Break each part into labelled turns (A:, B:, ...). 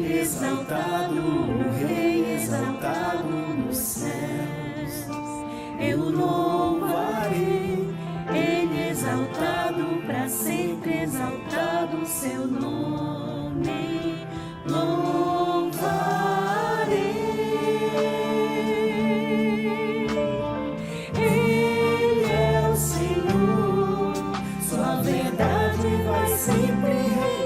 A: exaltado, o Rei exaltado nos céus. Eu louvarei, Ele exaltado, para sempre exaltado o seu nome. Louvarei. Ele é o Senhor, sua verdade vai sempre reinar.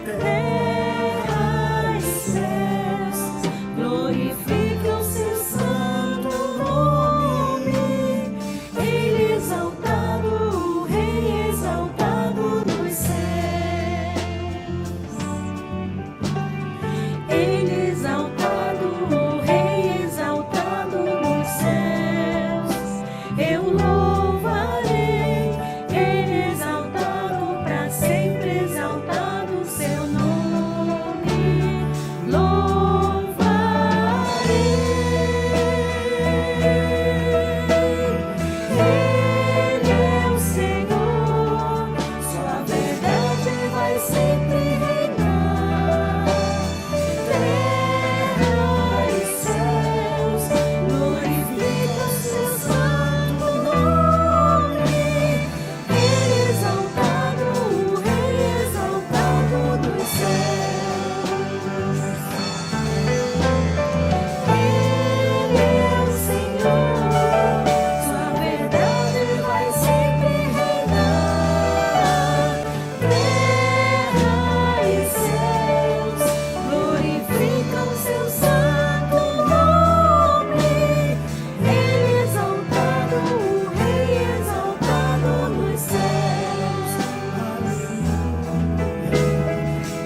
A: Terra e céus glorificam seu santo nome. Ele exaltado, o Rei exaltado nos céus. Ele exaltado, o Rei exaltado nos céus. Eu louvarei, Ele exaltado, para sempre exaltado o seu nome. Louvarei. Ele é o Senhor, sua verdade vai sempre reinar. Terra e céus glorificam seu santo nome. Ele exaltado, o Rei exaltado dos céus. Ele é o Senhor, sua verdade vai sempre reinar. Terra e céus glorificam seu santo nome. Ele exaltado, o Rei exaltado nos céus.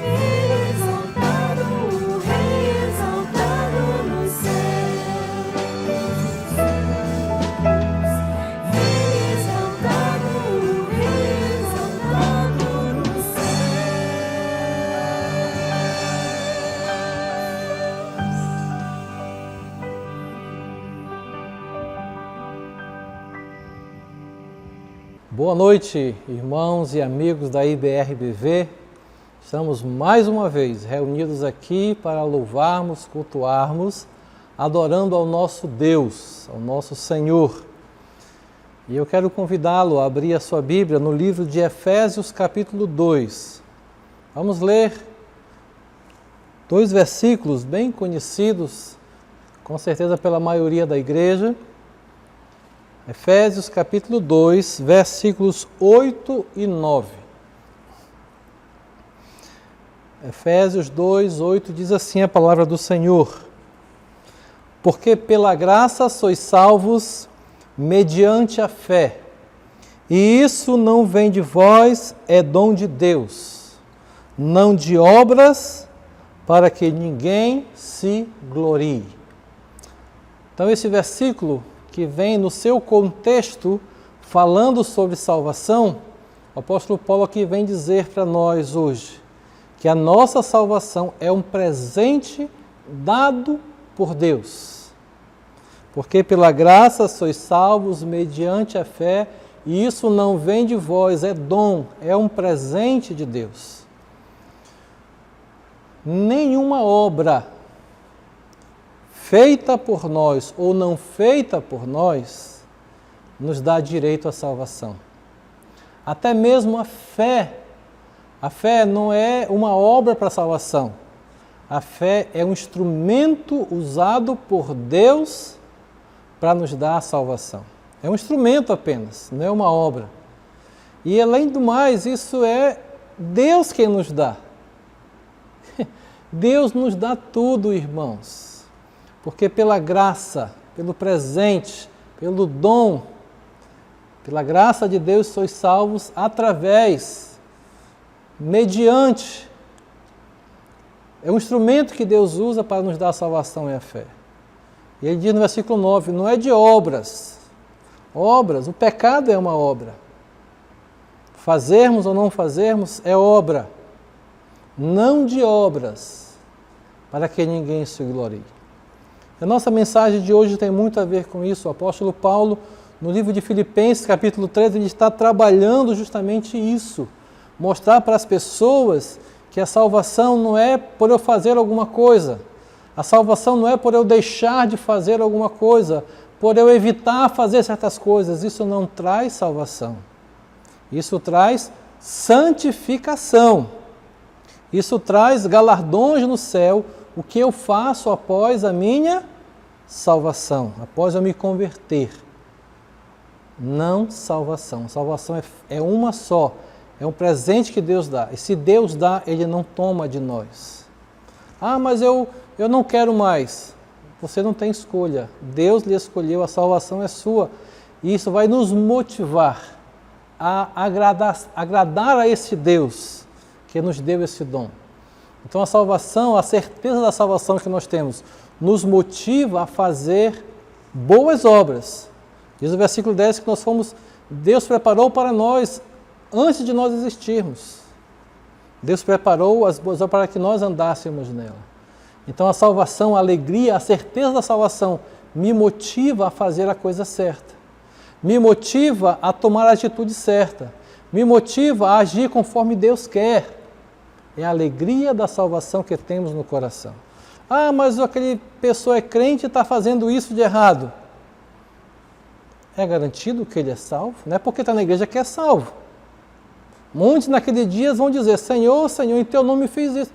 A: Ele exaltado, o Rei exaltado nos céus. Ele exaltado, o Rei exaltado nos
B: Boa noite, irmãos e amigos da IBRBV. Estamos mais uma vez reunidos aqui para louvarmos, cultuarmos, adorando ao nosso Deus, ao nosso Senhor. E eu quero convidá-lo a abrir a sua Bíblia no livro de Efésios, capítulo 2. Vamos ler dois versículos bem conhecidos, com certeza pela maioria da igreja. Efésios capítulo 2, versículos 8 e 9. Efésios 2, 8 diz assim a palavra do Senhor: Porque pela graça sois salvos mediante a fé, e isso não vem de vós, é dom de Deus, não de obras, para que ninguém se glorie. Então esse versículo, que vem no seu contexto falando sobre salvação, o apóstolo Paulo aqui vem dizer para nós hoje que a nossa salvação é um presente dado por Deus. Porque pela graça sois salvos mediante a fé, e isso não vem de vós, é dom, é um presente de Deus. Nenhuma obra feita por nós ou não feita por nós, nos dá direito à salvação. Até mesmo a fé não é uma obra para a salvação. A fé é um instrumento usado por Deus para nos dar a salvação. É um instrumento apenas, não é uma obra. E além do mais, isso é Deus quem nos dá. Deus nos dá tudo, irmãos. Porque pela graça, pelo presente, pelo dom, pela graça de Deus sois salvos através, mediante. É um instrumento que Deus usa para nos dar a salvação e a fé. E ele diz no versículo 9, não é de obras. Obras, o pecado é uma obra. Fazermos ou não fazermos é obra. Não de obras, para que ninguém se glorie. A nossa mensagem de hoje tem muito a ver com isso. O apóstolo Paulo, no livro de Filipenses, capítulo 13, ele está trabalhando justamente isso. Mostrar para as pessoas que a salvação não é por eu fazer alguma coisa, a salvação não é por eu deixar de fazer alguma coisa, por eu evitar fazer certas coisas. Isso não traz salvação. Isso traz santificação. Isso traz galardões no céu, o que eu faço após a minha salvação, após eu me converter. Não salvação. Salvação é uma só. É um presente que Deus dá. E se Deus dá, Ele não toma de nós. Ah, mas eu não quero mais. Você não tem escolha. Deus lhe escolheu, a salvação é sua. E isso vai nos motivar a agradar a esse Deus que nos deu esse dom. Então a salvação, a certeza da salvação que nós temos, nos motiva a fazer boas obras. Diz o versículo 10 que Deus preparou para nós antes de nós existirmos. Deus preparou as boas obras para que nós andássemos nela. Então a salvação, a alegria, a certeza da salvação me motiva a fazer a coisa certa. Me motiva a tomar a atitude certa. Me motiva a agir conforme Deus quer. É a alegria da salvação que temos no coração. Ah, mas aquele pessoa é crente e está fazendo isso de errado. É garantido que ele é salvo? Não é porque está na igreja que é salvo. Muitos naqueles dias vão dizer, Senhor, Senhor, em teu nome fiz isso.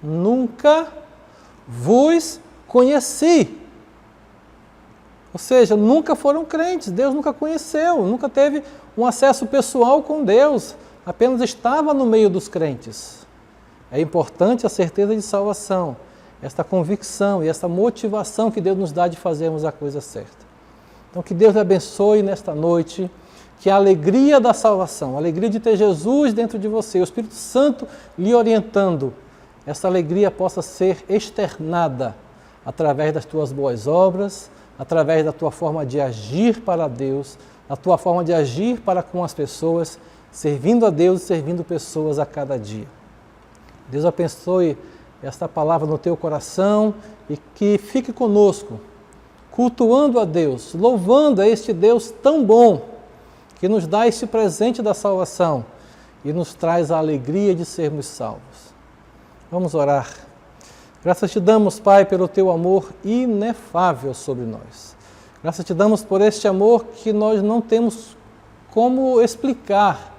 B: Nunca vos conheci. Ou seja, nunca foram crentes, Deus nunca conheceu, nunca teve um acesso pessoal com Deus, apenas estava no meio dos crentes. É importante a certeza de salvação, esta convicção e esta motivação que Deus nos dá de fazermos a coisa certa. Então que Deus lhe abençoe nesta noite, que a alegria da salvação, a alegria de ter Jesus dentro de você, o Espírito Santo lhe orientando, essa alegria possa ser externada através das tuas boas obras, através da tua forma de agir para Deus, a tua forma de agir para com as pessoas, servindo a Deus e servindo pessoas a cada dia. Deus abençoe esta palavra no teu coração e que fique conosco, cultuando a Deus, louvando a este Deus tão bom, que nos dá este presente da salvação e nos traz a alegria de sermos salvos. Vamos orar. Graças te damos, Pai, pelo teu amor inefável sobre nós. Graças te damos por este amor que nós não temos como explicar,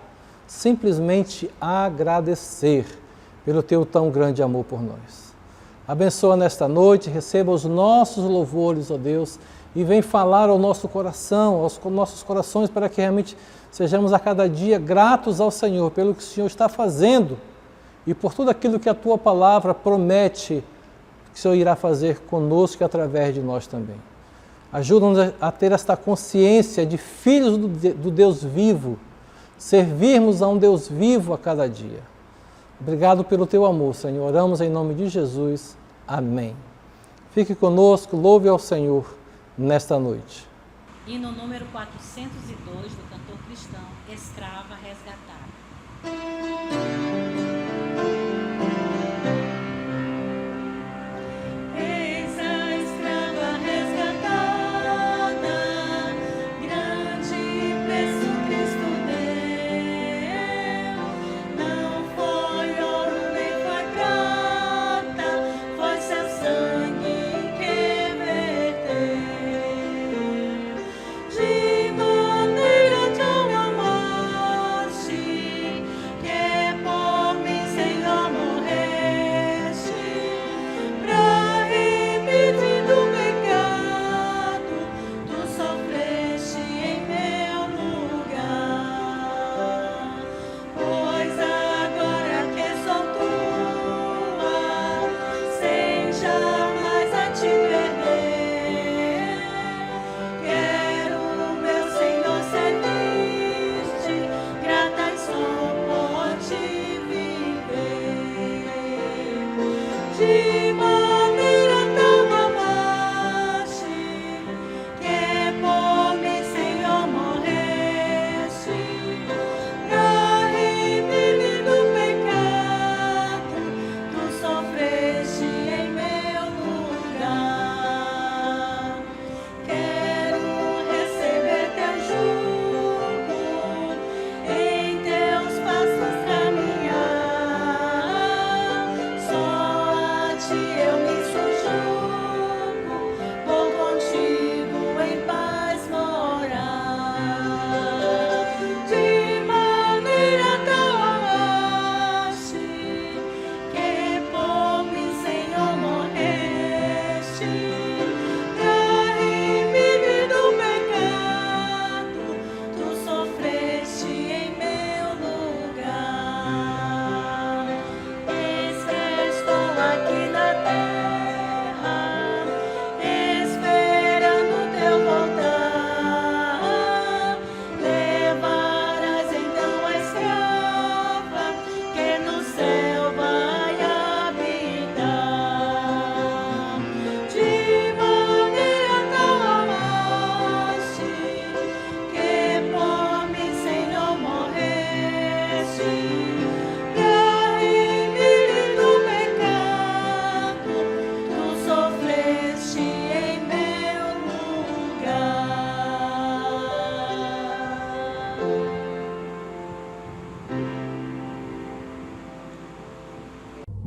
B: simplesmente agradecer pelo teu tão grande amor por nós. Abençoa nesta noite, receba os nossos louvores, ó Deus, e vem falar ao nosso coração, aos nossos corações, para que realmente sejamos a cada dia gratos ao Senhor pelo que o Senhor está fazendo e por tudo aquilo que a tua palavra promete que o Senhor irá fazer conosco e através de nós também. Ajuda-nos a ter esta consciência de filhos do Deus vivo, servirmos a um Deus vivo a cada dia. Obrigado pelo teu amor, Senhor. Oramos em nome de Jesus. Amém. Fique conosco, louve ao Senhor nesta noite.
C: Hino número 402 do cantor cristão, Escrava Resgatada.
A: Eis a escrava resgatada, grande preço Cristo deu. Não foi ouro nem foi prata, foi seu sangue que verteu. De maneira tão amante que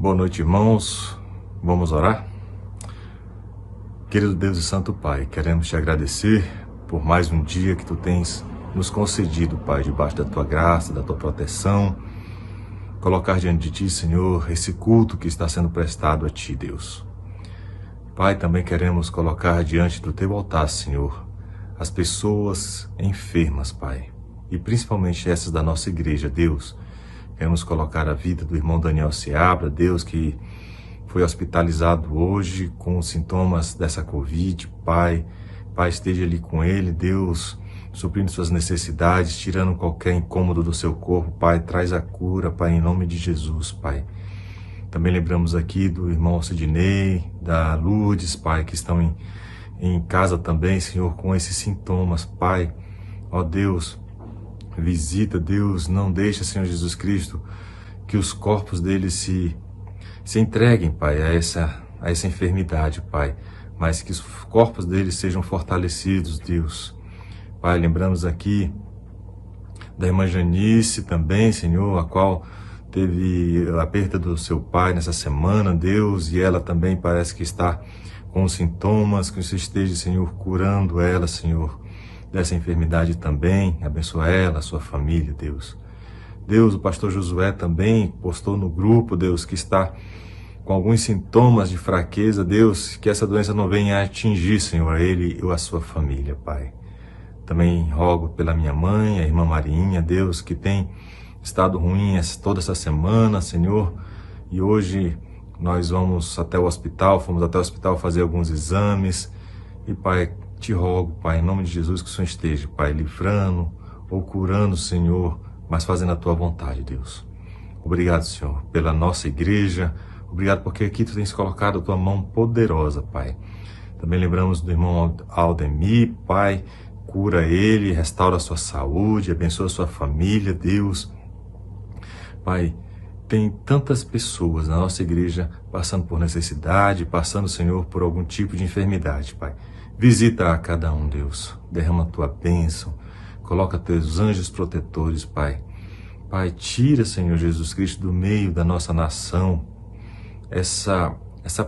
D: Boa noite, irmãos. Vamos orar? Querido Deus e Santo Pai, queremos te agradecer por mais um dia que tu tens nos concedido, Pai, debaixo da tua graça, da tua proteção. Colocar diante de ti, Senhor, esse culto que está sendo prestado a ti, Deus. Pai, também queremos colocar diante do teu altar, Senhor, as pessoas enfermas, Pai, e principalmente essas da nossa igreja, Deus. Queremos colocar a vida do irmão Daniel Seabra, Deus, que foi hospitalizado hoje com os sintomas dessa Covid, Pai. Pai, esteja ali com ele, Deus, suprindo suas necessidades, tirando qualquer incômodo do seu corpo, Pai. Traz a cura, Pai, em nome de Jesus, Pai. Também lembramos aqui do irmão Sidney, da Lourdes, Pai, que estão em casa também, Senhor, com esses sintomas, Pai. Ó Deus, visita, Deus, não deixa, Senhor Jesus Cristo, que os corpos deles se entreguem, Pai, a essa enfermidade, Pai, mas que os corpos deles sejam fortalecidos, Deus. Pai, lembramos aqui da irmã Janice também, Senhor, a qual teve a perda do seu pai nessa semana, Deus, e ela também parece que está com sintomas, que você esteja, Senhor, curando ela, Senhor, dessa enfermidade também. Abençoa ela, a sua família, Deus. Deus, o pastor Josué também postou no grupo, Deus, que está com alguns sintomas de fraqueza, Deus, que essa doença não venha a atingir, Senhor, a ele ou a sua família, Pai. Também rogo pela minha mãe, a irmã Marinha, Deus, que tem estado ruim toda essa semana, Senhor, e hoje nós fomos até o hospital fazer alguns exames, e Pai, te rogo, Pai, em nome de Jesus, que o Senhor esteja, Pai, livrando ou curando, Senhor, mas fazendo a tua vontade, Deus. Obrigado, Senhor, pela nossa igreja. Obrigado porque aqui tu tens colocado a tua mão poderosa, Pai. Também lembramos do irmão Aldemir, Pai. Cura ele, restaura a sua saúde, abençoa a sua família, Deus. Pai, tem tantas pessoas na nossa igreja passando por necessidade, passando, Senhor, por algum tipo de enfermidade, Pai. Visita a cada um, Deus. Derrama a tua bênção. Coloca teus anjos protetores, Pai. Pai, tira, Senhor Jesus Cristo, do meio da nossa nação essa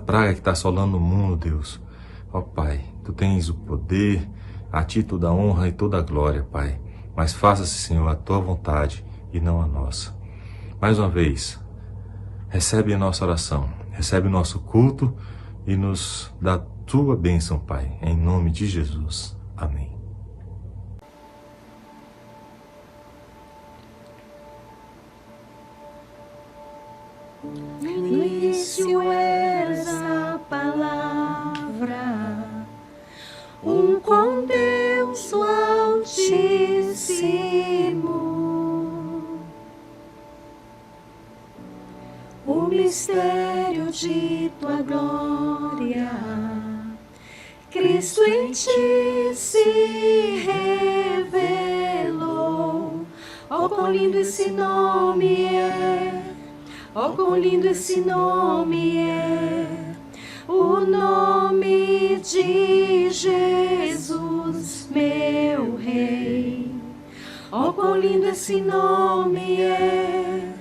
D: praga que está assolando o mundo, Deus. Ó Pai, tu tens o poder, a ti toda a honra e toda a glória, Pai. Mas faça-se, Senhor, a tua vontade e não a nossa. Mais uma vez, recebe a nossa oração, recebe o nosso culto e nos dá a tua bênção, Pai. Em nome de Jesus. Amém.
A: No início eras a palavra, com Deus o Altíssimo. O mistério de tua glória, Cristo em ti se revelou. Oh, quão lindo esse nome é! Oh, quão lindo esse nome é, o nome de Jesus, meu Rei. Oh, quão lindo esse nome é,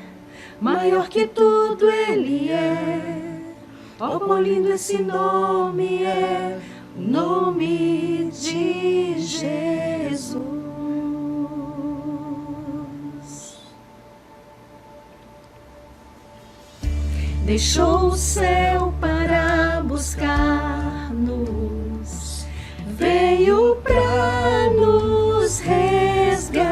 A: maior que tudo ele é. Oh, quão lindo esse nome é, o nome de Jesus. Deixou o céu para buscar-nos, veio para nos resgatar.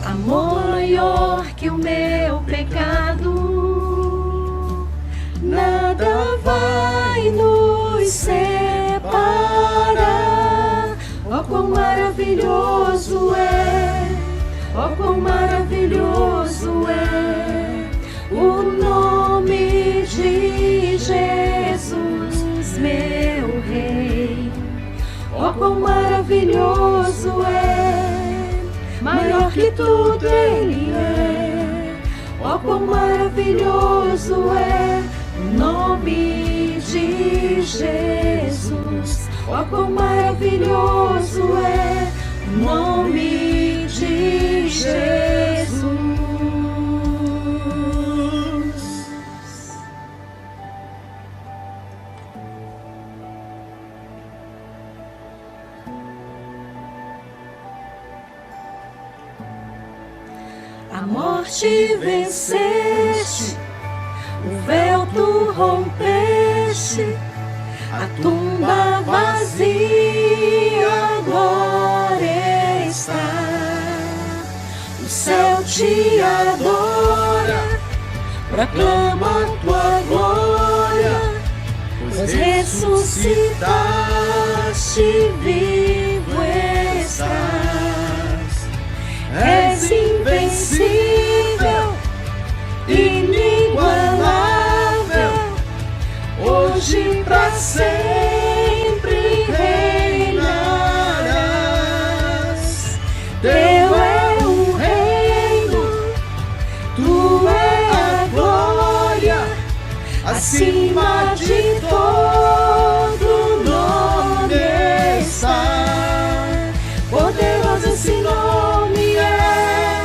A: Amor maior que o meu pecado, nada vai nos separar. Oh, quão maravilhoso é! Oh, quão maravilhoso é o nome de Jesus, meu Rei. Oh, quão maravilhoso é, maior que tudo ele é. Oh, quão maravilhoso é o nome de Jesus. Oh, quão maravilhoso é o nome de Jesus. morte venceste, o véu tu rompeste, a tumba vazia agora está. O céu te adora, proclama tua glória, pois ressuscitaste, vivo estás. És invencível, inigualável, hoje pra sempre reinarás. Teu é o reino, tu é a glória, acima de todo nome está. Poderoso esse nome é,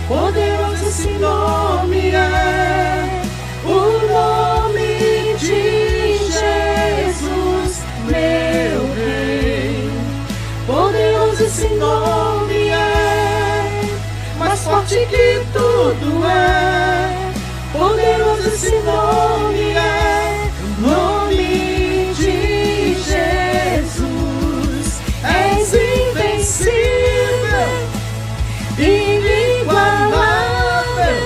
A: poderoso esse nome é, o nome de Jesus, meu Rei. Poderoso esse nome é, mais forte que tudo é. Poderoso esse nome é, o nome de Jesus. És invencível, inigualável,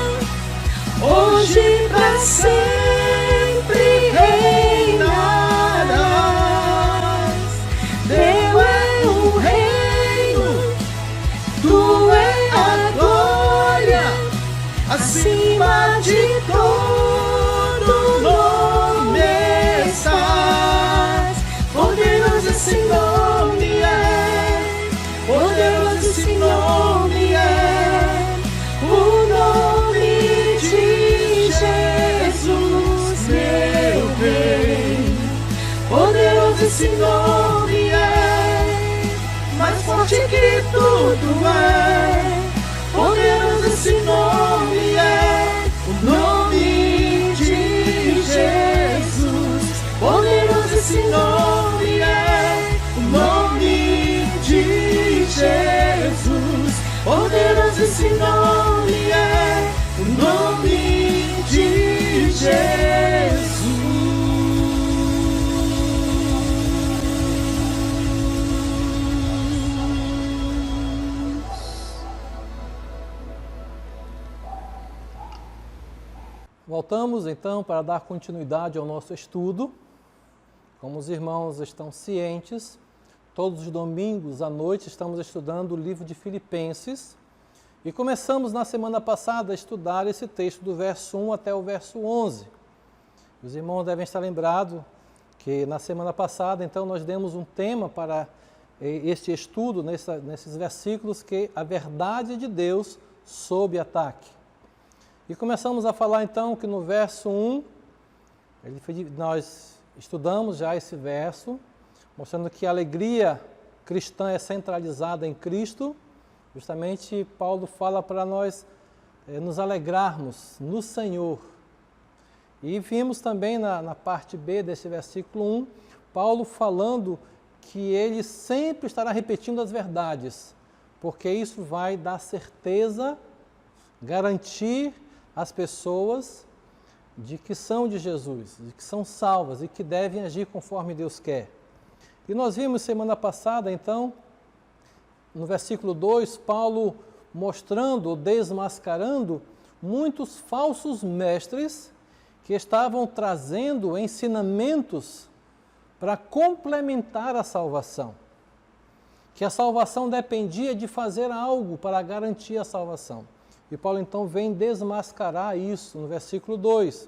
A: hoje pra sempre reinarás. Teu é o reino, tu é a glória, acima de todo nome estás. Poderoso esse nome é, poderoso esse nome é, o nome de Jesus, meu Rei. Poderoso esse nome é, mais forte que tudo é. Poderoso esse nome é, o nome de Jesus. Poderoso esse nome é, o nome de Jesus. Poderoso esse nome é, o nome de Jesus.
B: Voltamos então para dar continuidade ao nosso estudo. Como os irmãos estão cientes, todos os domingos à noite estamos estudando o livro de Filipenses e começamos na semana passada a estudar esse texto do verso 1 até o verso 11. Os irmãos devem estar lembrados que na semana passada, então, nós demos um tema para este estudo, nesses versículos, que é a verdade de Deus sob ataque. E começamos a falar então que no verso 1, nós estudamos já esse verso, mostrando que a alegria cristã é centralizada em Cristo. Justamente Paulo fala para nós nos alegrarmos no Senhor. E vimos também na parte B desse versículo 1, Paulo falando que ele sempre estará repetindo as verdades, porque isso vai dar certeza, garantir as pessoas de que são de Jesus, de que são salvas e que devem agir conforme Deus quer. E nós vimos semana passada, então, no versículo 2, Paulo mostrando ou desmascarando muitos falsos mestres que estavam trazendo ensinamentos para complementar a salvação. Que a salvação dependia de fazer algo para garantir a salvação. E Paulo então vem desmascarar isso no versículo 2.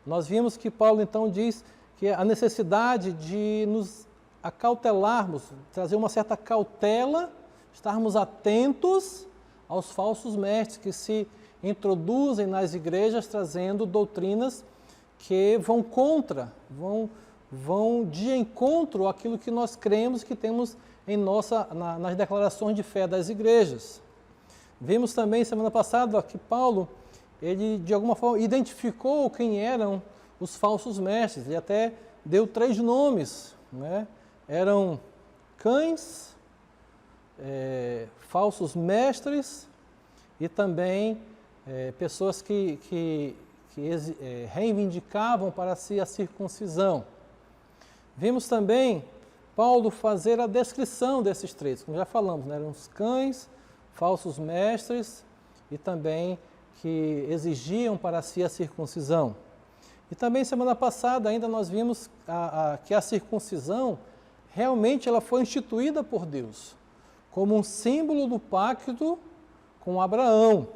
B: Nós vimos que Paulo então diz que a necessidade de nos acautelarmos, trazer uma certa cautela, estarmos atentos aos falsos mestres que se introduzem nas igrejas trazendo doutrinas que vão contra, vão de encontro àquilo que nós cremos que temos em nas declarações de fé das igrejas. Vimos também semana passada que Paulo, ele de alguma forma identificou quem eram os falsos mestres, ele até deu 3 nomes, né? Eram cães, falsos mestres e também pessoas que reivindicavam para si a circuncisão. Vimos também Paulo fazer a descrição desses três, como já falamos, né? Eram os cães, falsos mestres e também que exigiam para si a circuncisão. E também semana passada ainda nós vimos que a circuncisão realmente ela foi instituída por Deus como um símbolo do pacto com Abraão.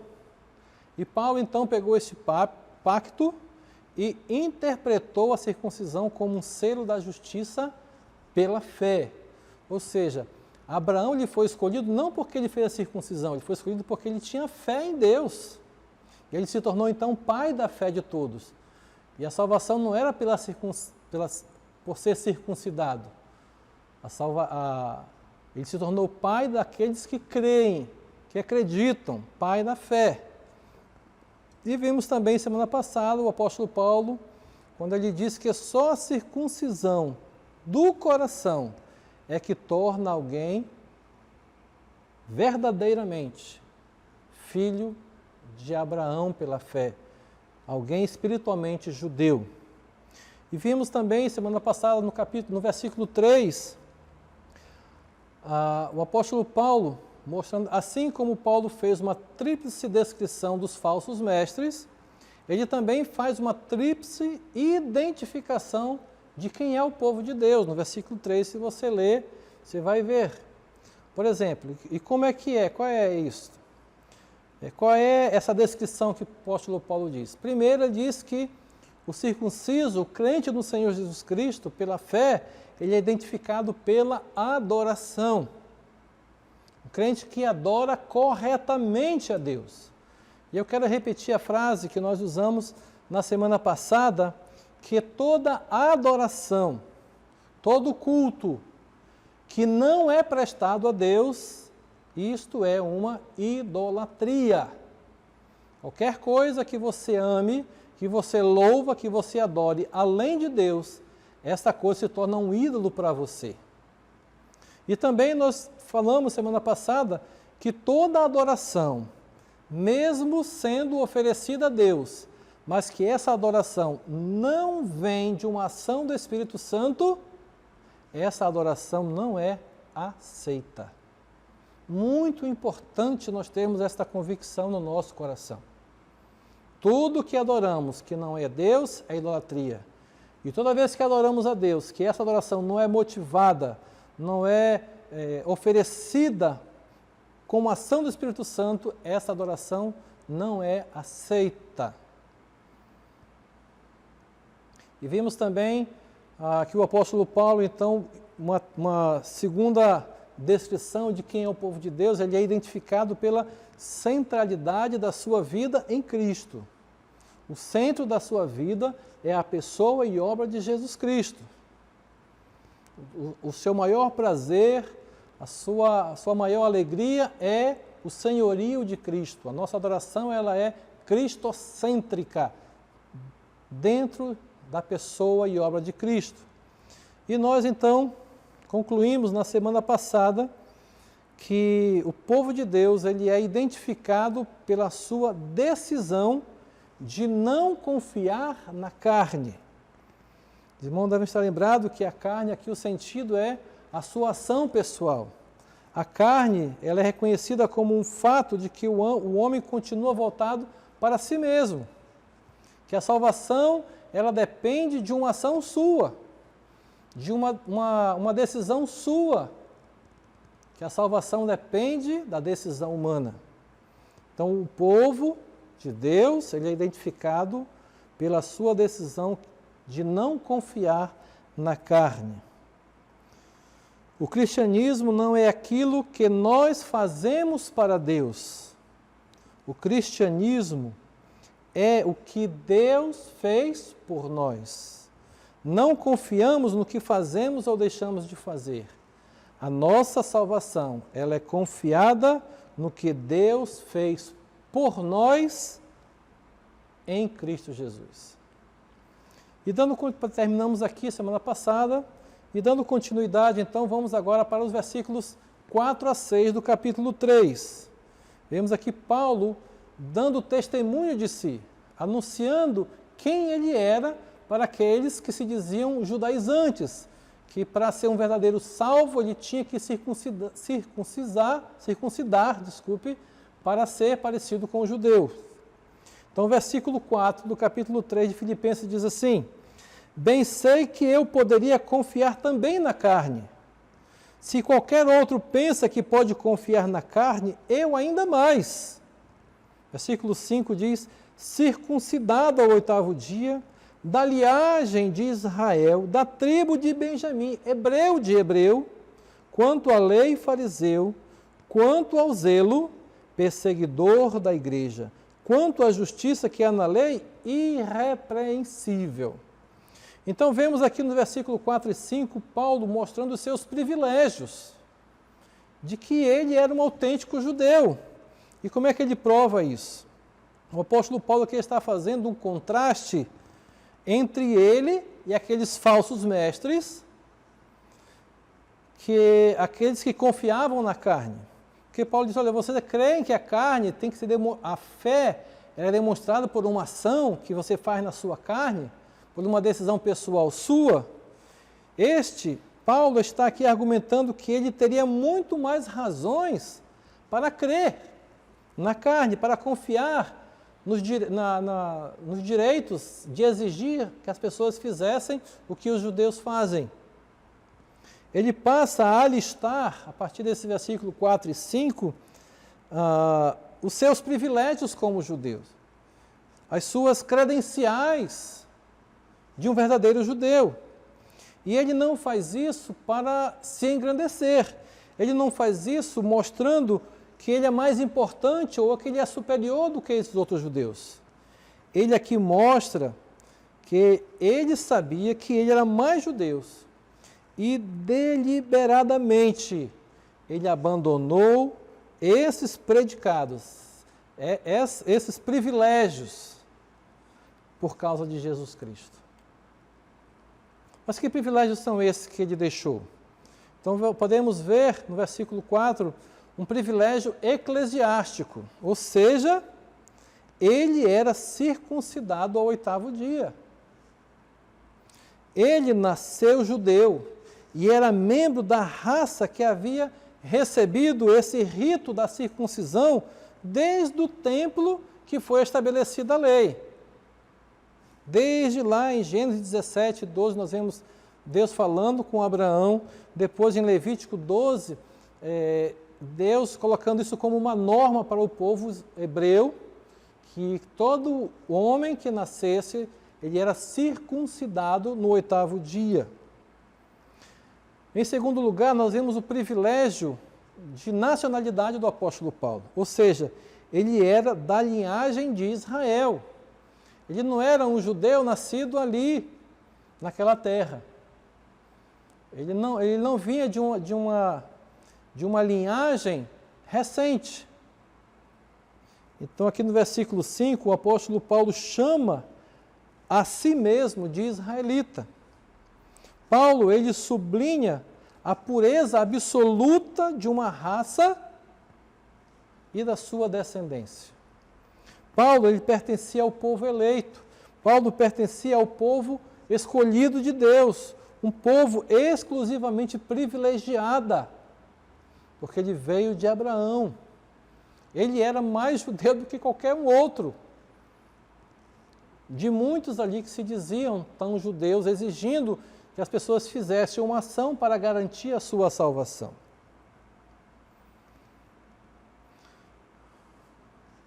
B: E Paulo então pegou esse pacto e interpretou a circuncisão como um selo da justiça pela fé. Ou seja, Abraão ele foi escolhido não porque ele fez a circuncisão, ele foi escolhido porque ele tinha fé em Deus. E ele se tornou então pai da fé de todos. E a salvação não era por ser circuncidado. Ele se tornou pai daqueles que creem, que acreditam, pai da fé. E vimos também semana passada o apóstolo Paulo, quando ele disse que só a circuncisão do coração é que torna alguém verdadeiramente filho de Abraão pela fé, alguém espiritualmente judeu. E vimos também semana passada no versículo 3, o apóstolo Paulo mostrando, assim como Paulo fez uma tríplice descrição dos falsos mestres, ele também faz uma tríplice identificação de quem é o povo de Deus. No versículo 3, se você ler, você vai ver. Por exemplo, e como é que é? Qual é isso? Qual é essa descrição que o apóstolo Paulo diz? Primeiro, ele diz que o circunciso, o crente no Senhor Jesus Cristo, pela fé, ele é identificado pela adoração. O crente que adora corretamente a Deus. E eu quero repetir a frase que nós usamos na semana passada, que toda adoração, todo culto que não é prestado a Deus, isto é uma idolatria. Qualquer coisa que você ame, que você louva, que você adore, além de Deus, esta coisa se torna um ídolo para você. E também nós falamos semana passada que toda adoração, mesmo sendo oferecida a Deus, mas que essa adoração não vem de uma ação do Espírito Santo, essa adoração não é aceita. Muito importante nós termos esta convicção no nosso coração. Tudo que adoramos que não é Deus é idolatria. E toda vez que adoramos a Deus, que essa adoração não é motivada, não é oferecida como ação do Espírito Santo, essa adoração não é aceita. E vimos também que o apóstolo Paulo, então, uma segunda descrição de quem é o povo de Deus, ele é identificado pela centralidade da sua vida em Cristo. O centro da sua vida é a pessoa e obra de Jesus Cristo. O seu maior prazer, a sua maior alegria é o senhorio de Cristo. A nossa adoração ela é cristocêntrica, dentro da pessoa e obra de Cristo. E nós então concluímos na semana passada que o povo de Deus ele é identificado pela sua decisão de não confiar na carne. Os irmãos devem estar lembrados que a carne, aqui o sentido é a sua ação pessoal. A carne ela é reconhecida como um fato de que o homem continua voltado para si mesmo. Que a salvação ela depende de uma ação sua, de uma decisão sua. Que a salvação depende da decisão humana. Então o povo de Deus ele é identificado pela sua decisão de não confiar na carne. O cristianismo não é aquilo que nós fazemos para Deus. O cristianismo é o que Deus fez por nós. Não confiamos no que fazemos ou deixamos de fazer. A nossa salvação, ela é confiada no que Deus fez por nós em Cristo Jesus. E terminamos aqui semana passada, e dando continuidade, então, vamos agora para os versículos 4 a 6 do capítulo 3. Vemos aqui Paulo dando testemunho de si, anunciando quem ele era para aqueles que se diziam judaizantes, que para ser um verdadeiro salvo ele tinha que circuncidar, para ser parecido com os judeus. Então o versículo 4 do capítulo 3 de Filipenses diz assim: bem sei que eu poderia confiar também na carne. Se qualquer outro pensa que pode confiar na carne, eu ainda mais. Versículo 5 diz: circuncidado ao 8º dia, da linhagem de Israel, da tribo de Benjamim, hebreu de hebreu, quanto à lei fariseu, quanto ao zelo, perseguidor da igreja, quanto à justiça que há na lei, irrepreensível. Então vemos aqui no versículo 4 e 5, Paulo mostrando os seus privilégios, de que ele era um autêntico judeu. E como é que ele prova isso? O apóstolo Paulo aqui está fazendo um contraste entre ele e aqueles falsos mestres, aqueles que confiavam na carne. Porque Paulo diz, olha, vocês creem que a carne tem que ser, a fé é demonstrada por uma ação que você faz na sua carne, por uma decisão pessoal sua. Paulo está aqui argumentando que ele teria muito mais razões para crer na carne, para confiar nos direitos de exigir que as pessoas fizessem o que os judeus fazem. Ele passa a alistar, a partir desse versículo 4 e 5, os seus privilégios como judeus, as suas credenciais de um verdadeiro judeu. E ele não faz isso para se engrandecer, ele não faz isso mostrando que ele é mais importante ou que ele é superior do que esses outros judeus. Ele aqui mostra que ele sabia que ele era mais judeu e deliberadamente ele abandonou esses predicados, esses privilégios por causa de Jesus Cristo. Mas que privilégios são esses que ele deixou? Então podemos ver no versículo 4 um privilégio eclesiástico, ou seja, ele era circuncidado ao 8º dia. Ele nasceu judeu e era membro da raça que havia recebido esse rito da circuncisão desde o templo que foi estabelecida a lei. Desde lá em Gênesis 17, 12, nós vemos Deus falando com Abraão, depois em Levítico 12, Deus colocando isso como uma norma para o povo hebreu, que todo homem que nascesse, ele era circuncidado no 8º dia. Em segundo lugar, nós vemos o privilégio de nacionalidade do apóstolo Paulo, ou seja, ele era da linhagem de Israel. Ele não era um judeu nascido ali, naquela terra. Ele não vinha de uma linhagem recente. Então, aqui no versículo 5, o apóstolo Paulo chama a si mesmo de israelita. Paulo, ele sublinha a pureza absoluta de uma raça e da sua descendência. Paulo, ele pertencia ao povo eleito. Paulo pertencia ao povo escolhido de Deus, um povo exclusivamente privilegiado, porque ele veio de Abraão. Ele era mais judeu do que qualquer um outro. De muitos ali que se diziam tão judeus, exigindo que as pessoas fizessem uma ação para garantir a sua salvação.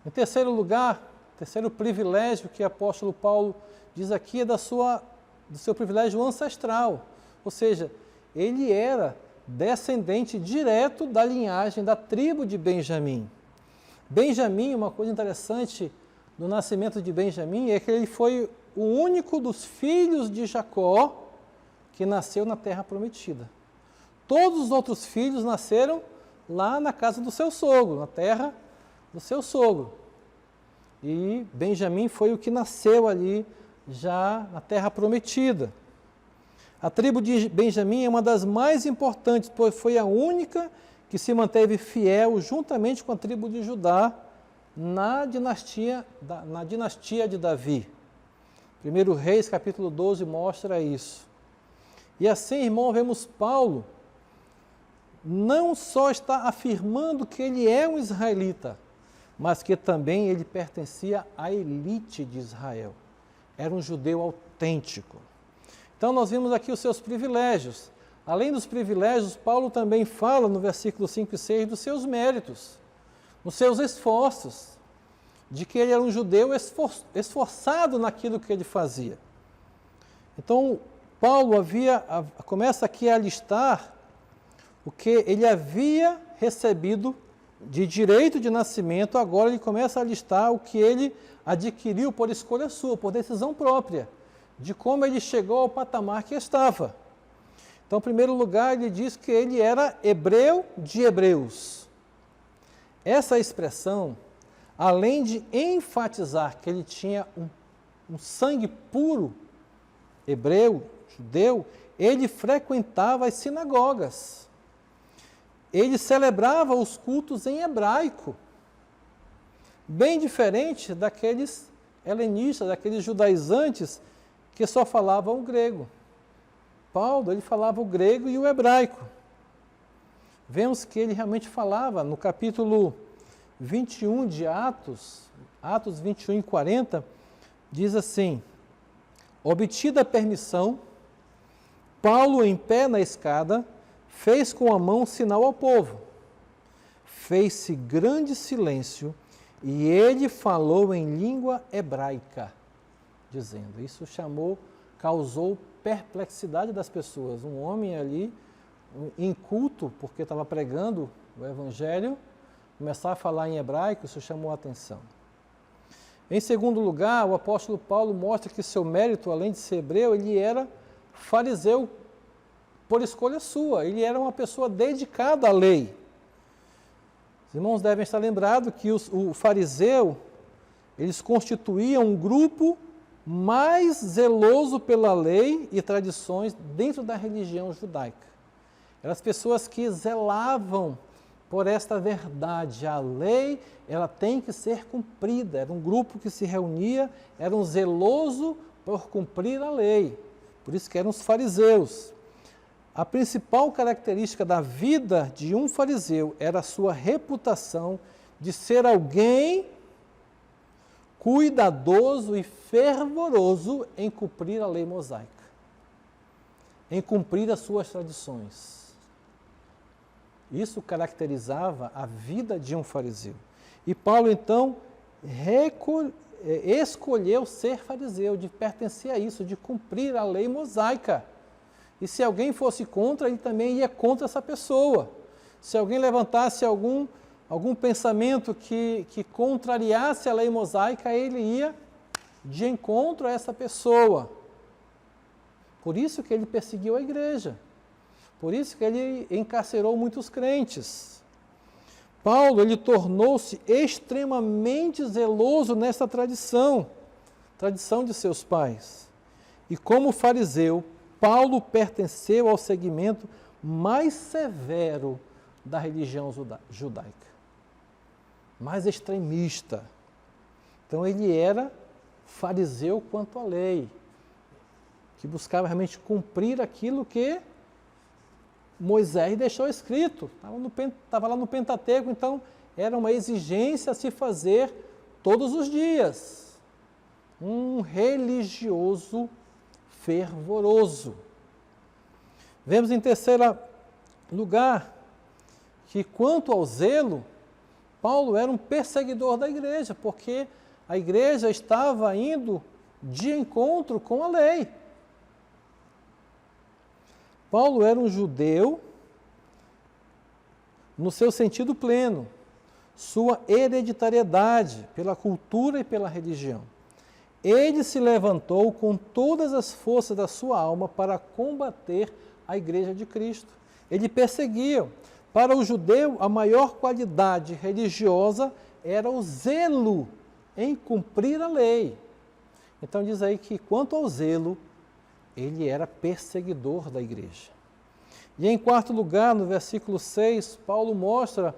B: Em terceiro lugar, terceiro privilégio que o apóstolo Paulo diz aqui é do seu privilégio ancestral. Ou seja, ele era descendente direto da linhagem da tribo de Benjamim. Benjamim, uma coisa interessante no nascimento de Benjamim é que ele foi o único dos filhos de Jacó que nasceu na terra prometida. Todos os outros filhos nasceram lá na casa do seu sogro, na terra do seu sogro. E Benjamim foi o que nasceu ali já na terra prometida. A tribo de Benjamim é uma das mais importantes, pois foi a única que se manteve fiel juntamente com a tribo de Judá na dinastia de Davi. 1 Reis, capítulo 12, mostra isso. E assim, irmão, vemos Paulo não só está afirmando que ele é um israelita, mas que também ele pertencia à elite de Israel. Era um judeu autêntico. Então nós vimos aqui os seus privilégios. Além dos privilégios, Paulo também fala no versículo 5 e 6 dos seus méritos, dos seus esforços, de que ele era um judeu esforçado naquilo que ele fazia. Então, Paulo começa aqui a listar o que ele havia recebido de direito de nascimento, agora ele começa a listar o que ele adquiriu por escolha sua, por decisão própria, de como ele chegou ao patamar que estava. Então, em primeiro lugar, ele diz que ele era hebreu de hebreus. Essa expressão, além de enfatizar que ele tinha um sangue puro, hebreu, judeu, ele frequentava as sinagogas. Ele celebrava os cultos em hebraico, bem diferente daqueles helenistas, daqueles judaizantes que só falavam o grego. Paulo, ele falava o grego e o hebraico. Vemos que ele realmente falava no capítulo 21 de Atos 21 e 40, diz assim: obtida a permissão, Paulo, em pé na escada, fez com a mão sinal ao povo. Fez-se grande silêncio e ele falou em língua hebraica, dizendo. Isso causou perplexidade das pessoas. Um homem ali, inculto, porque estava pregando o evangelho, começar a falar em hebraico, isso chamou a atenção. Em segundo lugar, o apóstolo Paulo mostra que seu mérito, além de ser hebreu, ele era fariseu por escolha sua, ele era uma pessoa dedicada à lei. Os irmãos devem estar lembrados que o fariseu, eles constituíam um grupo mais zeloso pela lei e tradições dentro da religião judaica. Eram as pessoas que zelavam por esta verdade. A lei, ela tem que ser cumprida. Era um grupo que se reunia, era um zeloso por cumprir a lei. Por isso que eram os fariseus. A principal característica da vida de um fariseu era a sua reputação de ser alguém cuidadoso e fervoroso em cumprir a lei mosaica, em cumprir as suas tradições. Isso caracterizava a vida de um fariseu. E Paulo, então, escolheu ser fariseu, de pertencer a isso, de cumprir a lei mosaica. E se alguém fosse contra, ele também ia contra essa pessoa. Se alguém levantasse algum pensamento que contrariasse a lei mosaica, ele ia de encontro a essa pessoa. Por isso que ele perseguiu a igreja. Por isso que ele encarcerou muitos crentes. Paulo, ele tornou-se extremamente zeloso nessa tradição de seus pais. E como fariseu, Paulo pertenceu ao segmento mais severo da religião judaica, mais extremista. Então ele era fariseu quanto à lei, que buscava realmente cumprir aquilo que Moisés deixou escrito. Estava lá no Pentateuco, então era uma exigência a se fazer todos os dias. Um religioso fervoroso. Vemos em terceiro lugar que, quanto ao zelo, Paulo era um perseguidor da igreja, porque a igreja estava indo de encontro com a lei. Paulo era um judeu no seu sentido pleno, sua hereditariedade pela cultura e pela religião. Ele se levantou com todas as forças da sua alma para combater a igreja de Cristo. Ele perseguia. Para o judeu, a maior qualidade religiosa era o zelo em cumprir a lei. Então diz aí que, quanto ao zelo, ele era perseguidor da igreja. E em quarto lugar, no versículo 6, Paulo mostra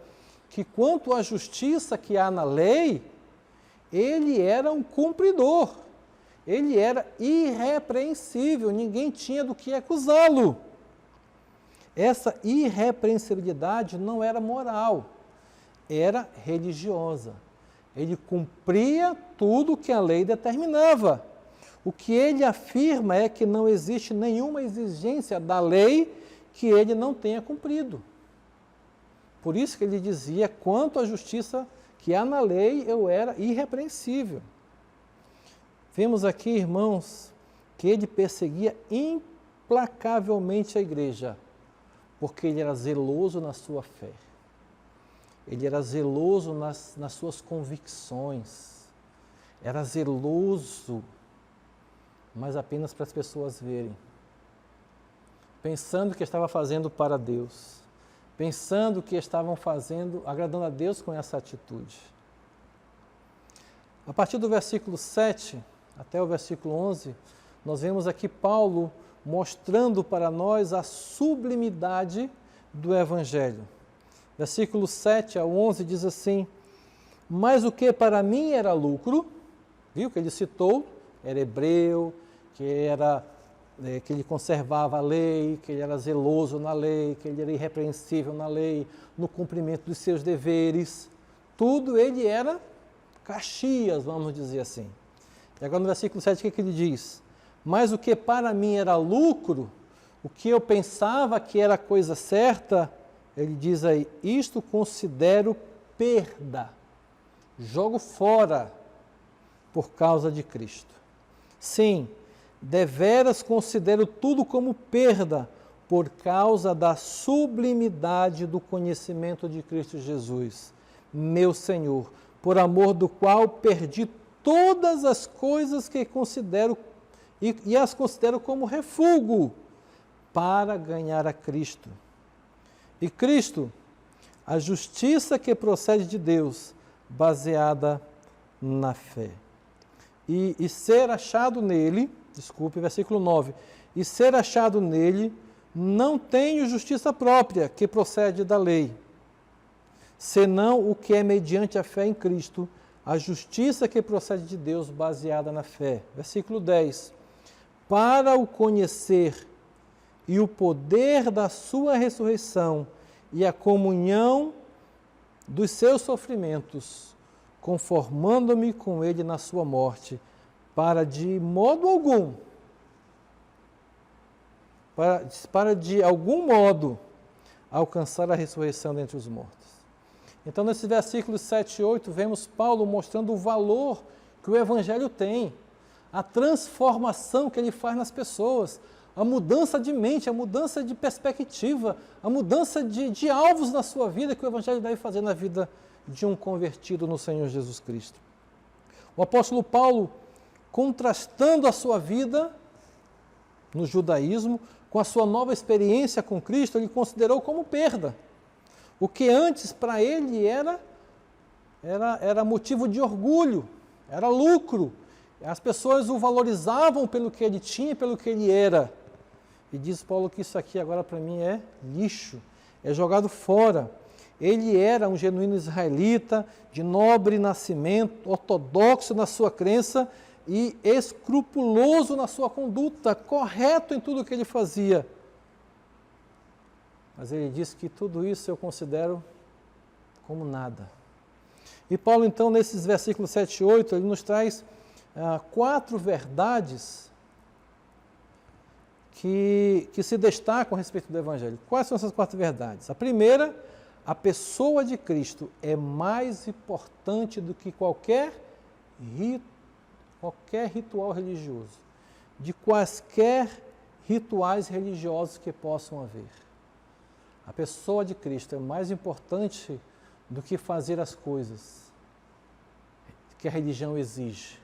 B: que quanto à justiça que há na lei, ele era um cumpridor. Ele era irrepreensível, ninguém tinha do que acusá-lo. Essa irrepreensibilidade não era moral, era religiosa. Ele cumpria tudo que a lei determinava. O que ele afirma é que não existe nenhuma exigência da lei que ele não tenha cumprido. Por isso que ele dizia, quanto à justiça que há na lei, eu era irrepreensível. Vemos aqui, irmãos, que ele perseguia implacavelmente a igreja, porque ele era zeloso na sua fé. Ele era zeloso nas suas convicções. Era zeloso, mas apenas para as pessoas verem. Pensando que estava fazendo para Deus. Pensando que estavam fazendo, agradando a Deus com essa atitude. A partir do versículo 7 até o versículo 11, nós vemos aqui Paulo mostrando para nós a sublimidade do Evangelho. Versículo 7 ao 11 diz assim: mas o que para mim era lucro, viu que ele citou, era hebreu, que ele conservava a lei, que ele era zeloso na lei, que ele era irrepreensível na lei, no cumprimento dos seus deveres, tudo ele era Caxias, vamos dizer assim. E agora no versículo 7 o que ele diz? Mas o que para mim era lucro, o que eu pensava que era coisa certa, ele diz aí, isto considero perda, jogo fora por causa de Cristo. Sim, deveras considero tudo como perda por causa da sublimidade do conhecimento de Cristo Jesus, meu Senhor, por amor do qual perdi todas as coisas que considero e as considero como refúgio para ganhar a Cristo. E Cristo, a justiça que procede de Deus, baseada na fé. E ser achado nele, versículo 9, e ser achado nele, não tenho justiça própria que procede da lei, senão o que é mediante a fé em Cristo, a justiça que procede de Deus baseada na fé. Versículo 10, para o conhecer e o poder da sua ressurreição e a comunhão dos seus sofrimentos, conformando-me com ele na sua morte, para de modo algum, para de algum modo alcançar a ressurreição dentre os mortos. Então, nesses versículos 7 e 8, vemos Paulo mostrando o valor que o Evangelho tem, a transformação que ele faz nas pessoas, a mudança de mente, a mudança de perspectiva, a mudança de alvos na sua vida que o Evangelho deve fazer na vida de um convertido no Senhor Jesus Cristo. O apóstolo Paulo, contrastando a sua vida no judaísmo com a sua nova experiência com Cristo, ele considerou como perda. O que antes para ele era motivo de orgulho, era lucro. As pessoas o valorizavam pelo que ele tinha, pelo que ele era. E diz Paulo que isso aqui agora para mim é lixo, é jogado fora. Ele era um genuíno israelita, de nobre nascimento, ortodoxo na sua crença e escrupuloso na sua conduta, correto em tudo que ele fazia. Mas ele diz que tudo isso eu considero como nada. E Paulo, então, nesses versículos 7 e 8, ele nos traz 4 verdades que se destacam a respeito do Evangelho. Quais são essas 4 verdades? A primeira, a pessoa de Cristo é mais importante do que qualquer ritual religioso, de quaisquer rituais religiosos que possam haver. A pessoa de Cristo é mais importante do que fazer as coisas que a religião exige.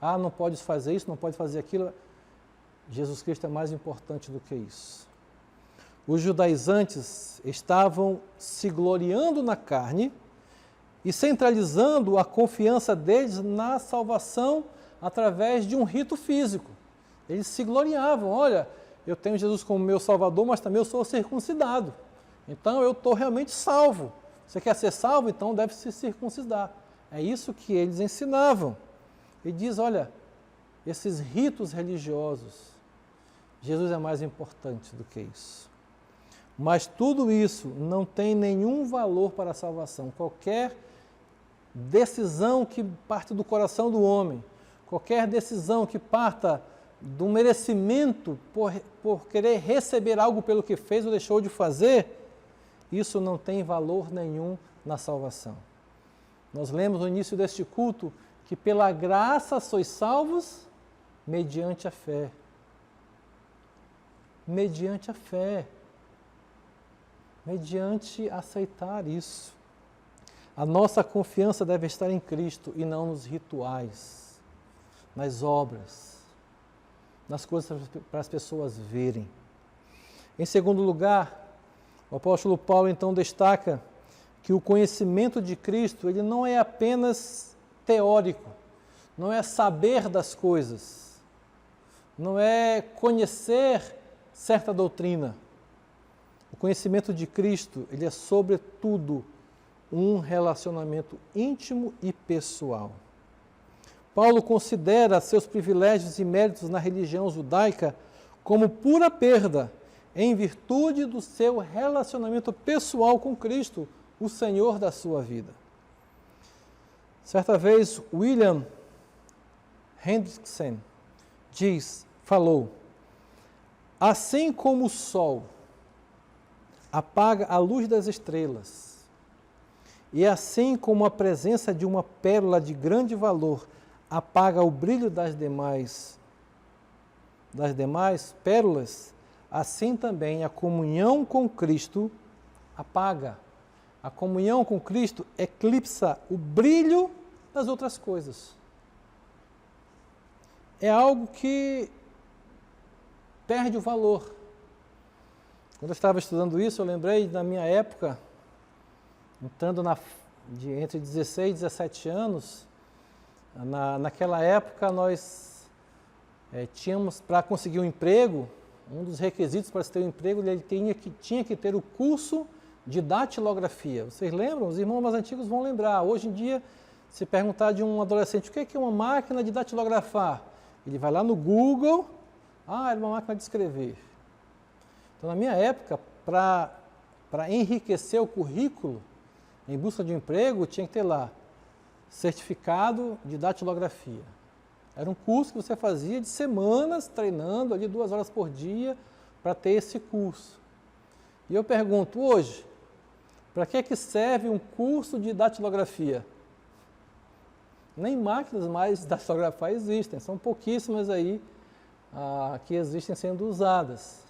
B: Ah, não pode fazer isso, não pode fazer aquilo. Jesus Cristo é mais importante do que isso. Os judaizantes estavam se gloriando na carne e centralizando a confiança deles na salvação através de um rito físico. Eles se gloriavam, olha, eu tenho Jesus como meu Salvador, mas também eu sou circuncidado. Então eu estou realmente salvo, Você quer ser salvo? Então deve se circuncidar. É isso que eles ensinavam. Ele diz, olha, esses ritos religiosos, Jesus é mais importante do que isso. Mas tudo isso não tem nenhum valor para a salvação. Qualquer decisão que parte do coração do homem, qualquer decisão que parta do merecimento por querer receber algo pelo que fez ou deixou de fazer, isso não tem valor nenhum na salvação. Nós lemos no início deste culto que pela graça sois salvos mediante a fé. Mediante a fé. Mediante aceitar isso. A nossa confiança deve estar em Cristo e não nos rituais, nas obras, nas coisas para as pessoas verem. Em segundo lugar, o apóstolo Paulo então destaca que o conhecimento de Cristo ele não é apenas teórico, não é saber das coisas, não é conhecer certa doutrina. O conhecimento de Cristo ele é sobretudo um relacionamento íntimo e pessoal. Paulo considera seus privilégios e méritos na religião judaica como pura perda, em virtude do seu relacionamento pessoal com Cristo, o Senhor da sua vida. Certa vez, William Hendrickson falou, assim como o sol apaga a luz das estrelas, e assim como a presença de uma pérola de grande valor apaga o brilho das demais pérolas, assim também a comunhão com Cristo apaga. A comunhão com Cristo eclipsa o brilho das outras coisas. É algo que perde o valor. Quando eu estava estudando isso, eu lembrei da minha época, entrando entre 16 e 17 anos, naquela época nós tínhamos, para conseguir um emprego, um dos requisitos para se ter um emprego, ele tinha que ter o curso de datilografia. Vocês lembram? Os irmãos mais antigos vão lembrar. Hoje em dia, se perguntar de um adolescente o que é uma máquina de datilografar, ele vai lá no Google, é uma máquina de escrever. Então, na minha época, para enriquecer o currículo, em busca de um emprego, tinha que ter lá certificado de datilografia. Era um curso que você fazia de semanas, treinando ali 2 horas por dia para ter esse curso. E eu pergunto hoje, para que serve um curso de datilografia? Nem máquinas mais de datilografar existem, são pouquíssimas aí que existem sendo usadas.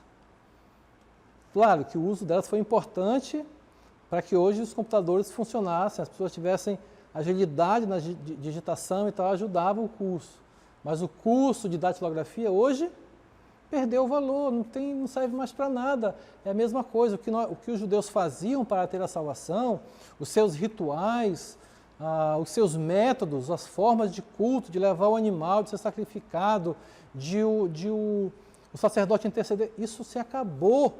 B: Claro que o uso delas foi importante para que hoje os computadores funcionassem, as pessoas tivessem agilidade na digitação e tal, ajudava o curso. Mas o curso de datilografia hoje perdeu o valor, não serve mais para nada. É a mesma coisa, o que os judeus faziam para ter a salvação, os seus rituais, os seus métodos, as formas de culto, de levar o animal, de ser sacrificado, o sacerdote interceder, isso se acabou.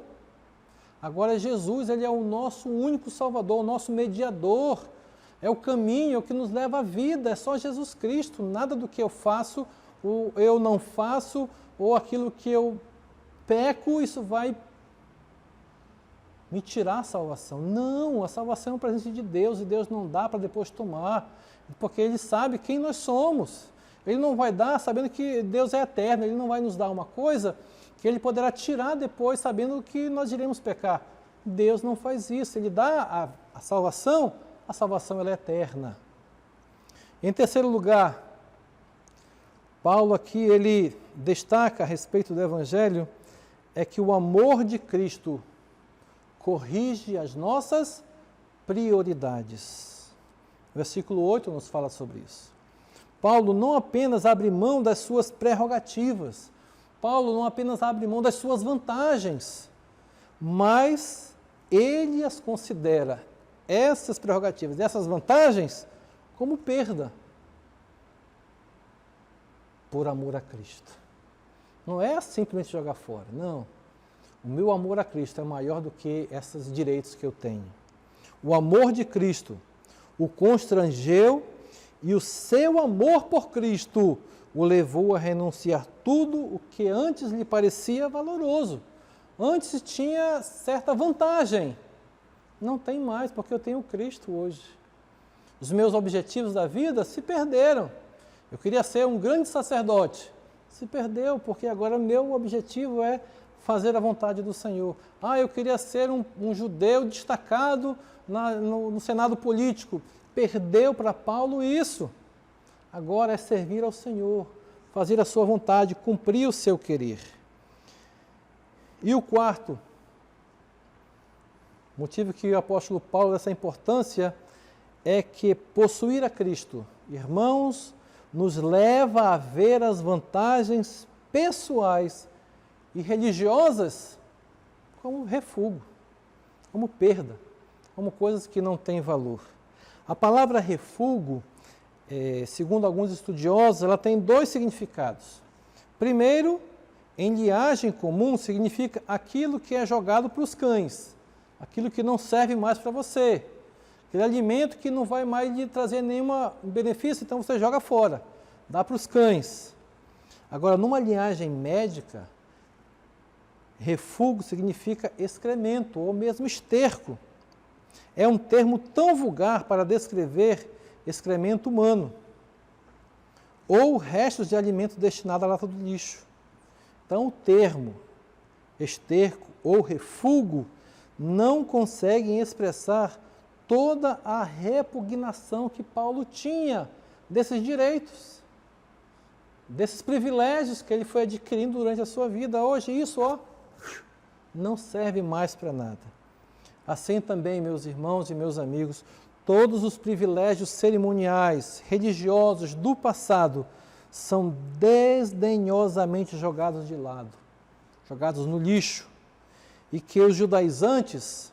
B: Agora Jesus, ele é o nosso único Salvador, o nosso mediador, é o caminho, é o que nos leva à vida, é só Jesus Cristo, nada do que eu faço, ou eu não faço, ou aquilo que eu peco, isso vai me tirar a salvação. Não, a salvação é um presente de Deus e Deus não dá para depois tomar, porque Ele sabe quem nós somos. Ele não vai dar sabendo que Deus é eterno, Ele não vai nos dar uma coisa que Ele poderá tirar depois sabendo que nós iremos pecar. Deus não faz isso, Ele dá a salvação ela é eterna. Em terceiro lugar, Paulo aqui ele destaca a respeito do Evangelho é que o amor de Cristo corrige as nossas prioridades. O versículo 8 nos fala sobre isso. Paulo não apenas abre mão das suas prerrogativas, Paulo não apenas abre mão das suas vantagens, mas ele as considera, essas prerrogativas, essas vantagens, como perda, por amor a Cristo. Não é simplesmente jogar fora, não. O meu amor a Cristo é maior do que esses direitos que eu tenho. o amor de Cristo o constrangeu e o seu amor por Cristo o levou a renunciar tudo o que antes lhe parecia valoroso. Antes tinha certa vantagem. Não tem mais, porque eu tenho Cristo hoje. Os meus objetivos da vida se perderam. Eu queria ser um grande sacerdote. Se perdeu, porque agora meu objetivo é fazer a vontade do Senhor. Eu queria ser um judeu destacado no Senado político. Perdeu para Paulo isso. Agora é servir ao Senhor, fazer a sua vontade, cumprir o seu querer. E o quarto motivo que o apóstolo Paulo dá essa importância é que possuir a Cristo, irmãos, nos leva a ver as vantagens pessoais e religiosas como refúgio, como perda, como coisas que não têm valor. A palavra refúgio, segundo alguns estudiosos, ela tem dois significados. Primeiro, em linhagem comum, significa aquilo que é jogado para os cães, aquilo que não serve mais para você, aquele alimento que não vai mais lhe trazer nenhum benefício, então você joga fora, dá para os cães. Agora, numa linhagem médica, refúgio significa excremento ou mesmo esterco. É um termo tão vulgar para descrever excremento humano ou restos de alimento destinado à lata do lixo. Então, o termo esterco ou refúgio não conseguem expressar toda a repugnação que Paulo tinha desses direitos, desses privilégios que ele foi adquirindo durante a sua vida. Hoje isso, não serve mais para nada. Assim também, meus irmãos e meus amigos, todos os privilégios cerimoniais, religiosos do passado são desdenhosamente jogados de lado, jogados no lixo, e que os judaizantes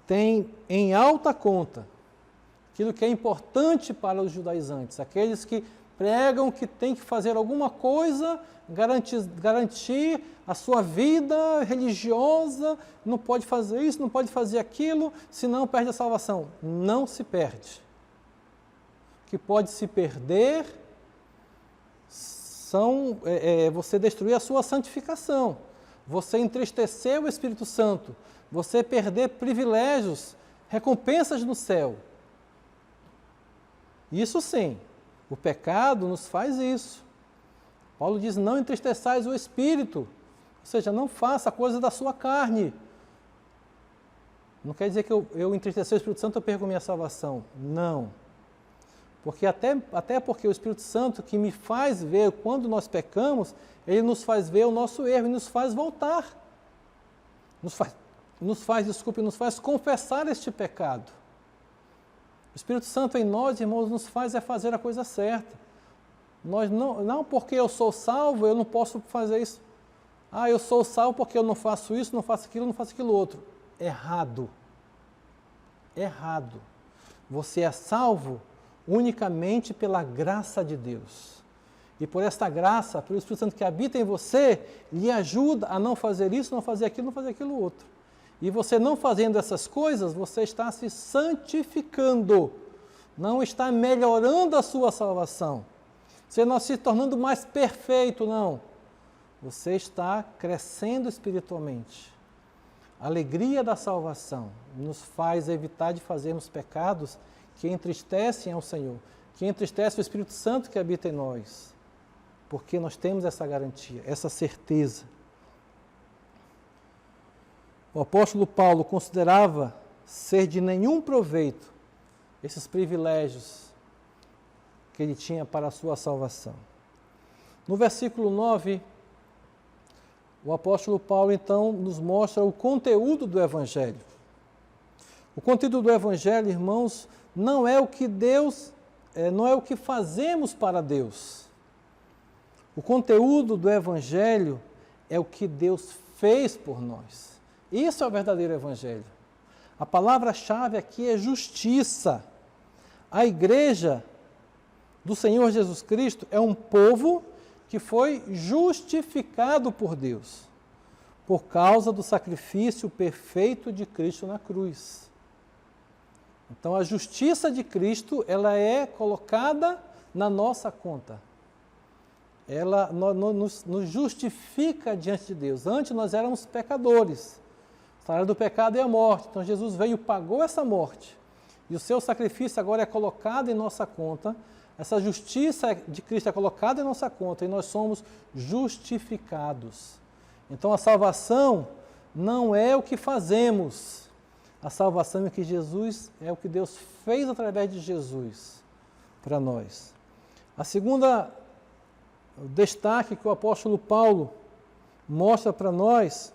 B: têm em alta conta aquilo que é importante para os judaizantes, aqueles que pregam que tem que fazer alguma coisa, garantir a sua vida religiosa, não pode fazer isso, não pode fazer aquilo, senão perde a salvação. Não se perde. O que pode se perder são você destruir a sua santificação, você entristecer o Espírito Santo, você perder privilégios, recompensas no céu. Isso sim. O pecado nos faz isso. Paulo diz, não entristeçais o Espírito, ou seja, não faça a coisa da sua carne. Não quer dizer que eu entristecer o Espírito Santo, eu perco minha salvação. Não. Porque até porque o Espírito Santo que me faz ver quando nós pecamos, ele nos faz ver o nosso erro e nos faz voltar. Nos faz confessar este pecado. O Espírito Santo em nós, irmãos, nos faz fazer a coisa certa. Nós não porque eu sou salvo, eu não posso fazer isso. Eu sou salvo porque eu não faço isso, não faço aquilo outro. Errado. Errado. Você é salvo unicamente pela graça de Deus. E por esta graça, pelo Espírito Santo que habita em você, lhe ajuda a não fazer isso, não fazer aquilo outro. E você não fazendo essas coisas, você está se santificando, não está melhorando a sua salvação. Você não se tornando mais perfeito, não. Você está crescendo espiritualmente. A alegria da salvação nos faz evitar de fazermos pecados que entristecem ao Senhor, que entristecem o Espírito Santo que habita em nós, porque nós temos essa garantia, essa certeza. O apóstolo Paulo considerava ser de nenhum proveito esses privilégios que ele tinha para a sua salvação. No versículo 9, o apóstolo Paulo então nos mostra o conteúdo do Evangelho. O conteúdo do Evangelho, irmãos, não é o que não é o que fazemos para Deus. O conteúdo do Evangelho é o que Deus fez por nós. Isso é o verdadeiro Evangelho. A palavra-chave aqui é justiça. A igreja do Senhor Jesus Cristo é um povo que foi justificado por Deus, por causa do sacrifício perfeito de Cristo na cruz. Então a justiça de Cristo, ela é colocada na nossa conta. Ela nos justifica diante de Deus. Antes nós éramos pecadores. O salário do pecado é a morte. Então Jesus veio e pagou essa morte. E o seu sacrifício agora é colocado em nossa conta. Essa justiça de Cristo é colocada em nossa conta e nós somos justificados. Então a salvação não é o que fazemos. A salvação é que Jesus, é o que Deus fez através de Jesus para nós. A segunda destaque que o apóstolo Paulo mostra para nós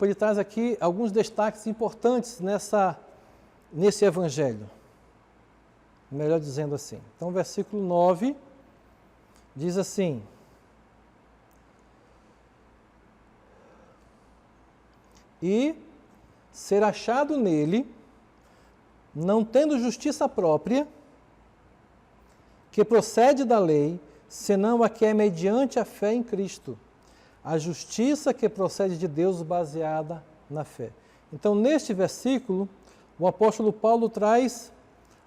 B: ele traz aqui alguns destaques importantes nesse evangelho. Melhor dizendo assim. Então, versículo 9 diz assim: e ser achado nele, não tendo justiça própria, que procede da lei, senão a que é mediante a fé em Cristo, a justiça que procede de Deus baseada na fé. Então, neste versículo, o apóstolo Paulo traz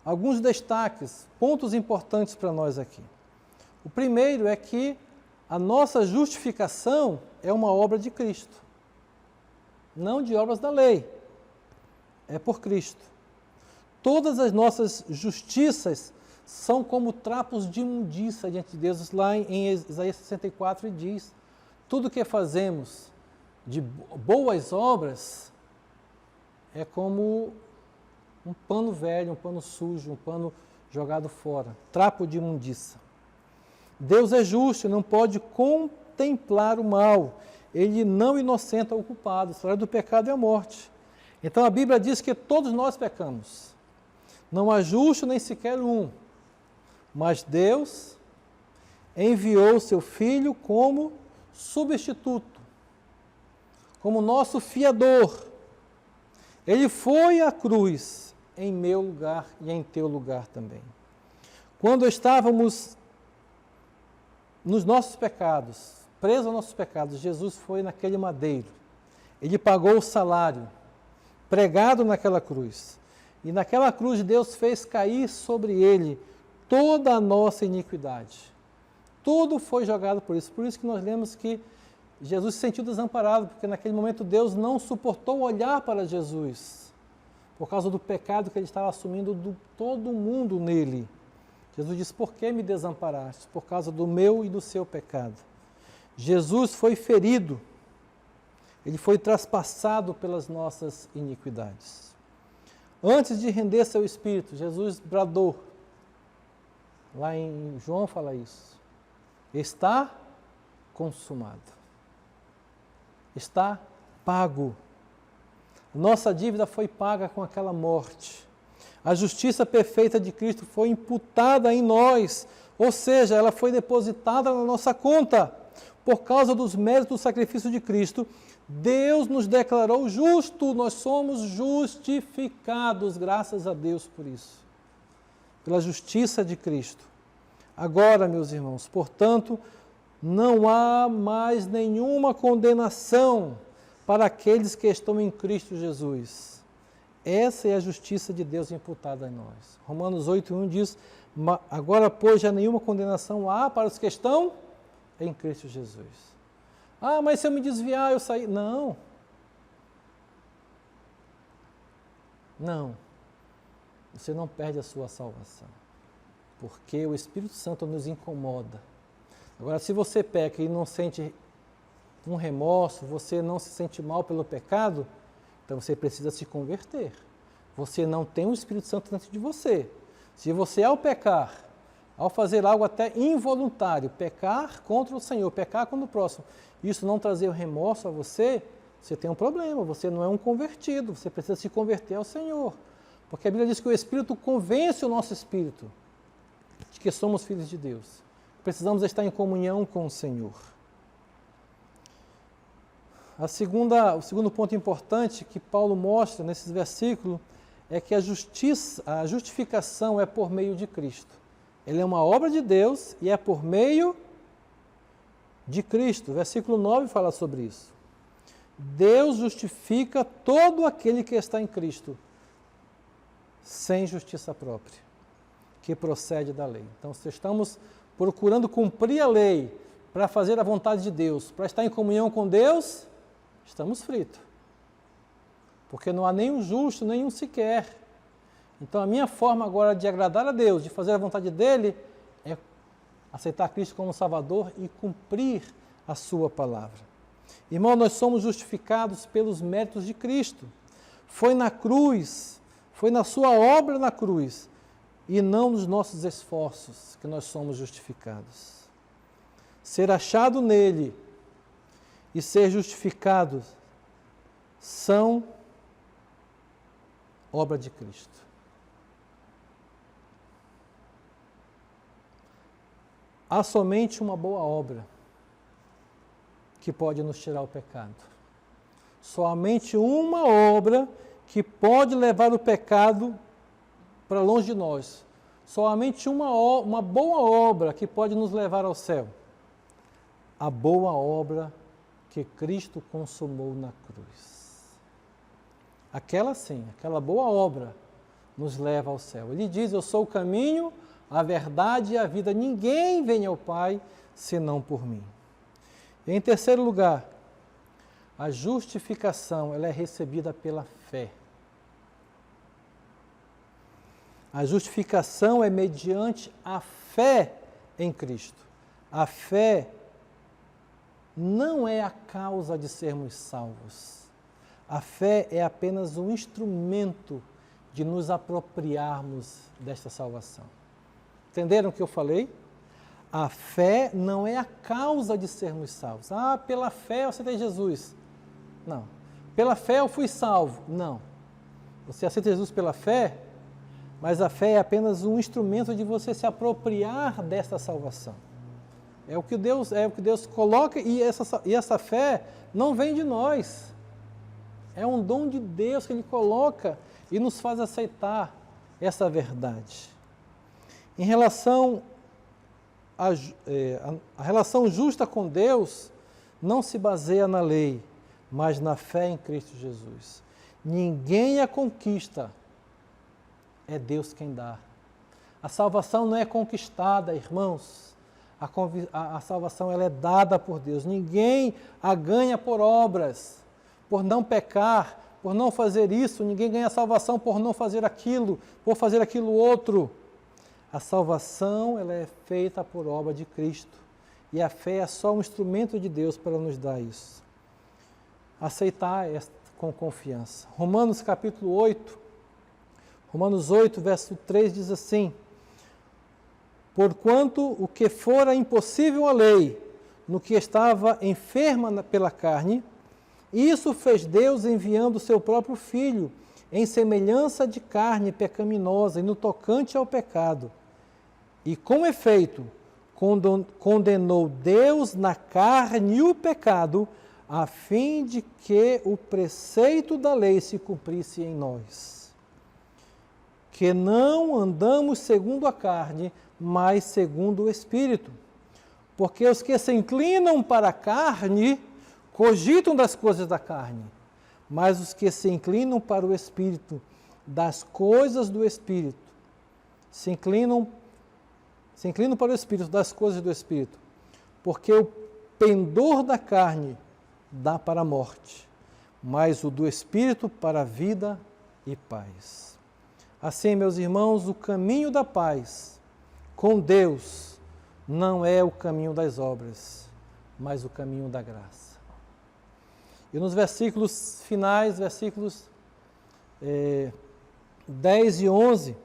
B: alguns destaques, pontos importantes para nós aqui. O primeiro é que a nossa justificação é uma obra de Cristo, não de obras da lei, é por Cristo. Todas as nossas justiças são como trapos de imundícia diante de Deus. Lá em Isaías 64 diz: tudo que fazemos de boas obras é como um pano velho, um pano sujo, um pano jogado fora, trapo de imundícia. Deus é justo, não pode contemplar o mal. Ele não inocenta o culpado. O salário do pecado é a morte. Então a Bíblia diz que todos nós pecamos. Não há justo nem sequer um. Mas Deus enviou seu Filho como substituto, como nosso fiador. Ele foi à cruz em meu lugar e em teu lugar também. Quando estávamos nos nossos pecados, presos aos nossos pecados, Jesus foi naquele madeiro. Ele pagou o salário, pregado naquela cruz. E naquela cruz Deus fez cair sobre ele toda a nossa iniquidade. Tudo foi jogado por isso. Por isso que nós lemos que Jesus se sentiu desamparado, porque naquele momento Deus não suportou olhar para Jesus, por causa do pecado que ele estava assumindo de todo mundo nele. Jesus disse: por que me desamparaste? Por causa do meu e do seu pecado. Jesus foi ferido, ele foi traspassado pelas nossas iniquidades. Antes de render seu espírito, Jesus bradou, lá em João fala isso: está consumado, está pago. Nossa dívida foi paga com aquela morte. A justiça perfeita de Cristo foi imputada em nós, ou seja, ela foi depositada na nossa conta. Por causa dos méritos do sacrifício de Cristo, Deus nos declarou justo, nós somos justificados, graças a Deus por isso, pela justiça de Cristo. Agora, meus irmãos, portanto, não há mais nenhuma condenação para aqueles que estão em Cristo Jesus. Essa é a justiça de Deus imputada em nós. Romanos 8:1 diz: agora, pois, já nenhuma condenação há para os que estão em Cristo Jesus. Ah, mas se eu me desviar, eu sair. Não. Não. Você não perde a sua salvação, porque o Espírito Santo nos incomoda. Agora, se você peca e não sente um remorso, você não se sente mal pelo pecado, então você precisa se converter. Você não tem o Espírito Santo dentro de você. Se você, ao pecar, ao fazer algo até involuntário, pecar contra o Senhor, pecar contra o próximo, isso não trazer o remorso a você, você tem um problema, você não é um convertido, você precisa se converter ao Senhor. Porque a Bíblia diz que o Espírito convence o nosso espírito de que somos filhos de Deus. Precisamos estar em comunhão com o Senhor. O segundo ponto importante que Paulo mostra nesses versículos é que a justificação é por meio de Cristo. Ele é uma obra de Deus e é por meio de Cristo. Versículo 9 fala sobre isso. Deus justifica todo aquele que está em Cristo, sem justiça própria, que procede da lei. Então, se estamos procurando cumprir a lei para fazer a vontade de Deus, para estar em comunhão com Deus, estamos fritos. Porque não há nenhum justo, nenhum sequer. Então, a minha forma agora de agradar a Deus, de fazer a vontade dEle, é aceitar Cristo como Salvador e cumprir a sua palavra. Irmão, nós somos justificados pelos méritos de Cristo. Foi na cruz, foi na sua obra na cruz, e não nos nossos esforços que nós somos justificados. Ser achado nele e ser justificado são obra de Cristo. Há somente uma boa obra que pode nos tirar o pecado. Somente uma obra que pode levar o pecado para longe de nós. Somente uma boa obra que pode nos levar ao céu. A boa obra que Cristo consumou na cruz. Aquela sim, aquela boa obra nos leva ao céu. Ele diz, eu sou o caminho, a verdade e a vida. Ninguém vem ao Pai senão por mim. E em terceiro lugar, a justificação ela é recebida pela fé. A justificação é mediante a fé em Cristo. A fé não é a causa de sermos salvos. A fé é apenas um instrumento de nos apropriarmos desta salvação. Entenderam o que eu falei? A fé não é a causa de sermos salvos. Ah, pela fé eu aceitei Jesus. Não. Pela fé eu fui salvo. Não. Você aceita Jesus pela fé, mas a fé é apenas um instrumento de você se apropriar desta salvação. É o que Deus coloca e essa fé não vem de nós. É um dom de Deus que Ele coloca e nos faz aceitar essa verdade. Em relação a relação justa com Deus não se baseia na lei, mas na fé em Cristo Jesus. Ninguém a conquista, é Deus quem dá. A salvação não é conquistada, irmãos. A salvação ela é dada por Deus. Ninguém a ganha por obras, por não pecar, por não fazer isso. Ninguém ganha a salvação por não fazer aquilo, por fazer aquilo outro. A salvação ela é feita por obra de Cristo. E a fé é só um instrumento de Deus para nos dar isso. Aceitar com confiança. Romanos capítulo 8, Romanos 8, verso 3 diz assim: porquanto o que fora impossível à lei, no que estava enferma pela carne, isso fez Deus enviando o seu próprio Filho, em semelhança de carne pecaminosa e no tocante ao pecado. E com efeito, condenou Deus na carne o pecado, a fim de que o preceito da lei se cumprisse em nós. Que não andamos segundo a carne, mas segundo o Espírito. Porque os que se inclinam para a carne, cogitam das coisas da carne, mas os que se inclinam para o Espírito, das coisas do Espírito, se inclinam para o Espírito, das coisas do Espírito, porque o pendor da carne dá para a morte, mas o do Espírito para a vida e paz. Assim, meus irmãos, o caminho da paz com Deus não é o caminho das obras, mas o caminho da graça. E nos versículos finais, versículos 10 e 11,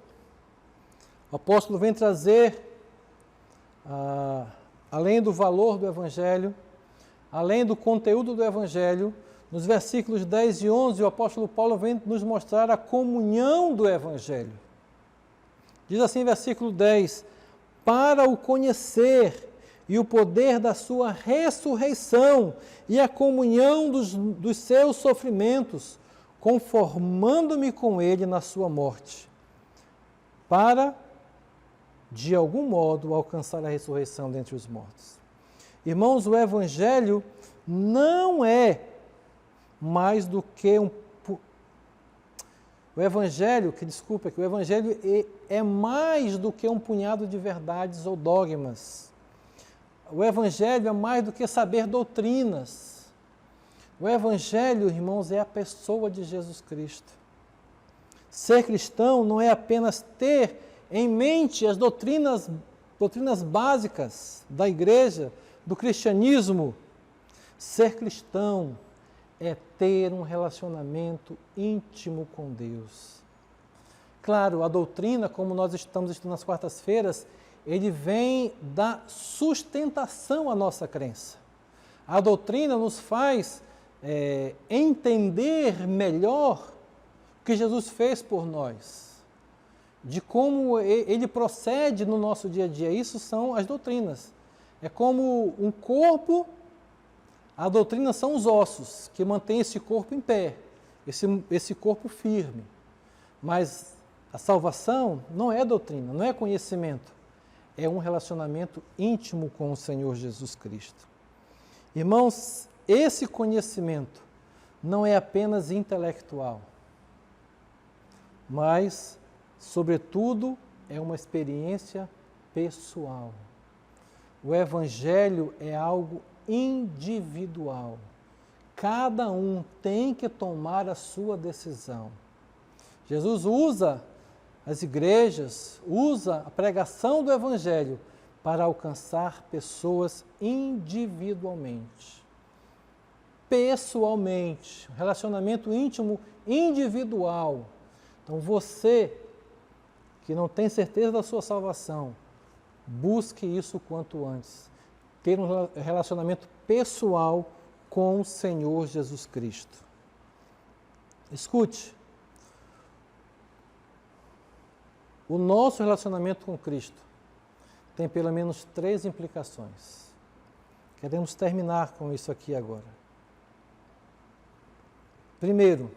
B: o apóstolo vem trazer, além do valor do Evangelho, além do conteúdo do Evangelho, nos versículos 10 e 11, o apóstolo Paulo vem nos mostrar a comunhão do Evangelho. Diz assim, versículo 10, para o conhecer e o poder da sua ressurreição e a comunhão dos seus sofrimentos, conformando-me com ele na sua morte, para, de algum modo, alcançar a ressurreição dentre os mortos. Irmãos, o Evangelho não é mais do que o Evangelho é mais do que um punhado de verdades ou dogmas. O Evangelho é mais do que saber doutrinas. O Evangelho, irmãos, é a pessoa de Jesus Cristo. Ser cristão não é apenas ter em mente as doutrinas básicas da igreja, do cristianismo. Ser cristão é ter um relacionamento íntimo com Deus. Claro, a doutrina, como nós estamos estudando nas quartas-feiras, ele vem dar sustentação à nossa crença. A doutrina nos faz entender melhor o que Jesus fez por nós, de como ele procede no nosso dia a dia. Isso são as doutrinas. É como um corpo, a doutrina são os ossos que mantêm esse corpo em pé, esse corpo firme. Mas a salvação não é doutrina, não é conhecimento, é um relacionamento íntimo com o Senhor Jesus Cristo. Irmãos, esse conhecimento não é apenas intelectual, mas, sobretudo, é uma experiência pessoal. O Evangelho é algo individual. Cada um tem que tomar a sua decisão. Jesus usa as igrejas, usa a pregação do Evangelho para alcançar pessoas individualmente. Pessoalmente, um relacionamento íntimo, individual. Então você, que não tem certeza da sua salvação, busque isso o quanto antes. Ter um relacionamento pessoal com o Senhor Jesus Cristo. Escute, o nosso relacionamento com Cristo tem pelo menos 3 implicações. Queremos terminar com isso aqui agora. Primeiro,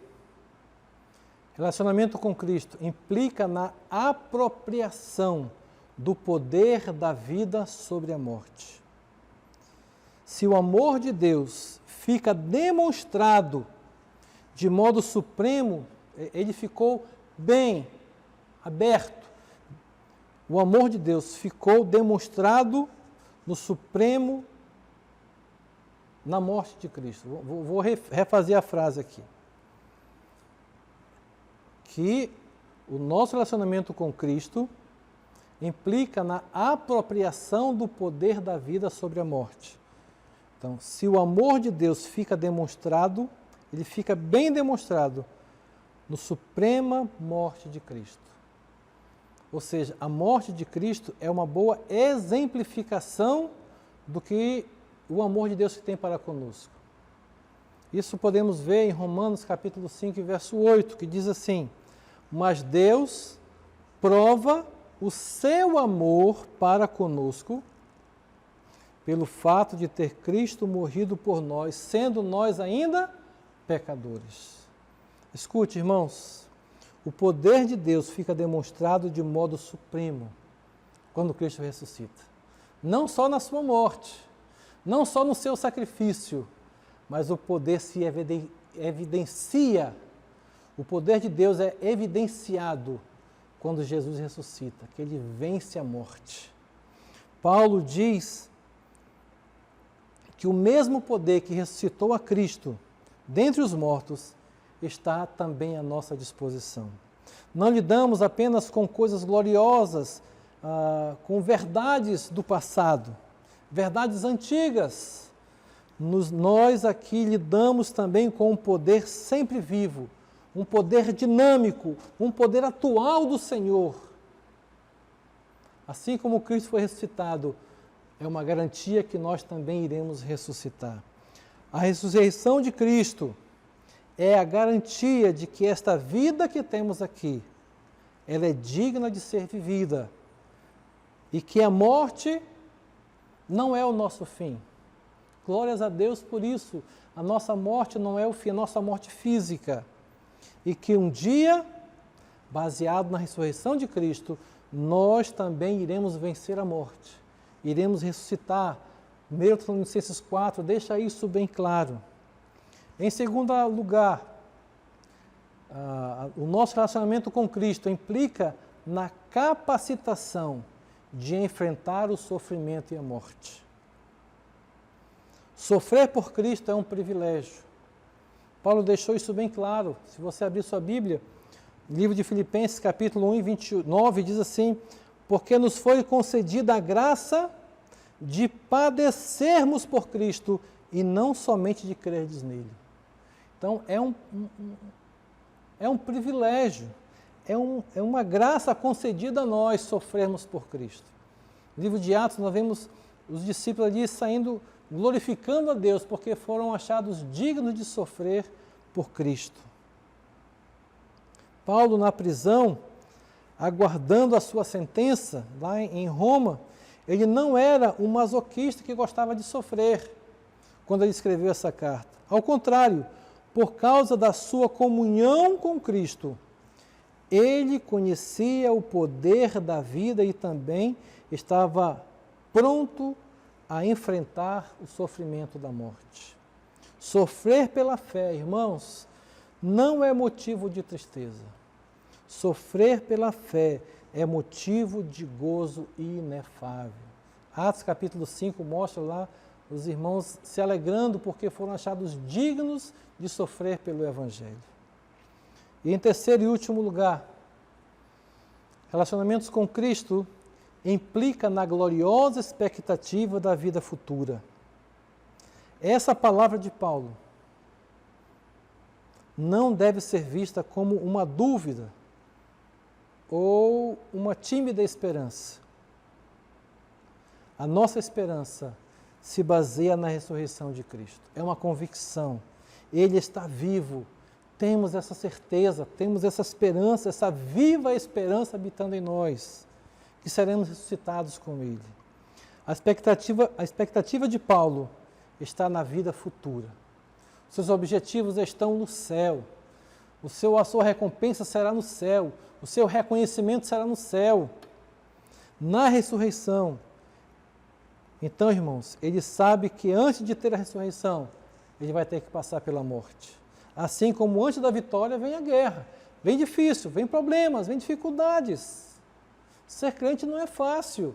B: relacionamento com Cristo implica na apropriação do poder da vida sobre a morte. Se o amor de Deus fica demonstrado de modo supremo, ele ficou bem aberto. O amor de Deus ficou demonstrado no supremo, na morte de Cristo. Vou refazer a frase aqui. Que o nosso relacionamento com Cristo implica na apropriação do poder da vida sobre a morte. Então, se o amor de Deus fica demonstrado, ele fica bem demonstrado no suprema morte de Cristo. Ou seja, a morte de Cristo é uma boa exemplificação do que o amor de Deus que tem para conosco. Isso podemos ver em Romanos capítulo 5, verso 8, que diz assim: mas Deus prova o seu amor para conosco pelo fato de ter Cristo morrido por nós, sendo nós ainda pecadores. Escute, irmãos, o poder de Deus fica demonstrado de modo supremo quando Cristo ressuscita. Não só na sua morte, não só no seu sacrifício, mas o poder se evidencia. O poder de Deus é evidenciado quando Jesus ressuscita, que ele vence a morte. Paulo diz que o mesmo poder que ressuscitou a Cristo dentre os mortos está também à nossa disposição. Não lidamos apenas com coisas gloriosas, com verdades do passado, verdades antigas. Nós aqui lidamos também com um poder sempre vivo, um poder dinâmico, um poder atual do Senhor. Assim como Cristo foi ressuscitado, é uma garantia que nós também iremos ressuscitar. A ressurreição de Cristo é a garantia de que esta vida que temos aqui, ela é digna de ser vivida e que a morte não é o nosso fim. Glórias a Deus por isso. A nossa morte não é o fim, a nossa morte física. E que um dia, baseado na ressurreição de Cristo, nós também iremos vencer a morte. Iremos ressuscitar 1 Tessalonicenses 4 deixa isso bem claro. Em segundo lugar, o nosso relacionamento com Cristo implica na capacitação de enfrentar o sofrimento e a morte. Sofrer por Cristo é um privilégio. Paulo deixou isso bem claro. Se você abrir sua Bíblia, livro de Filipenses, capítulo 1, 29, diz assim: porque nos foi concedida a graça de padecermos por Cristo e não somente de crerdes nele. Então, é um privilégio, é uma graça concedida a nós sofrermos por Cristo. No livro de Atos, nós vemos os discípulos ali saindo, glorificando a Deus, porque foram achados dignos de sofrer por Cristo. Paulo, na prisão, aguardando a sua sentença, lá em Roma, ele não era um masoquista que gostava de sofrer quando ele escreveu essa carta. Ao contrário, por causa da sua comunhão com Cristo, ele conhecia o poder da vida e também estava pronto a enfrentar o sofrimento da morte. Sofrer pela fé, irmãos, não é motivo de tristeza. Sofrer pela fé é motivo de gozo inefável. Atos capítulo 5 mostra lá os irmãos se alegrando porque foram achados dignos de sofrer pelo Evangelho. E em terceiro e último lugar, relacionamentos com Cristo implica na gloriosa expectativa da vida futura. Essa palavra de Paulo não deve ser vista como uma dúvida ou uma tímida esperança. A nossa esperança se baseia na ressurreição de Cristo. É uma convicção. Ele está vivo. Temos essa certeza, temos essa esperança, essa viva esperança habitando em nós, que seremos ressuscitados com Ele. A expectativa de Paulo está na vida futura. Seus objetivos estão no céu. A sua recompensa será no céu. O seu reconhecimento será no céu. Na ressurreição. Então, irmãos, ele sabe que antes de ter a ressurreição, ele vai ter que passar pela morte. Assim como antes da vitória vem a guerra. Vem difícil, vem problemas, vem dificuldades. Ser crente não é fácil,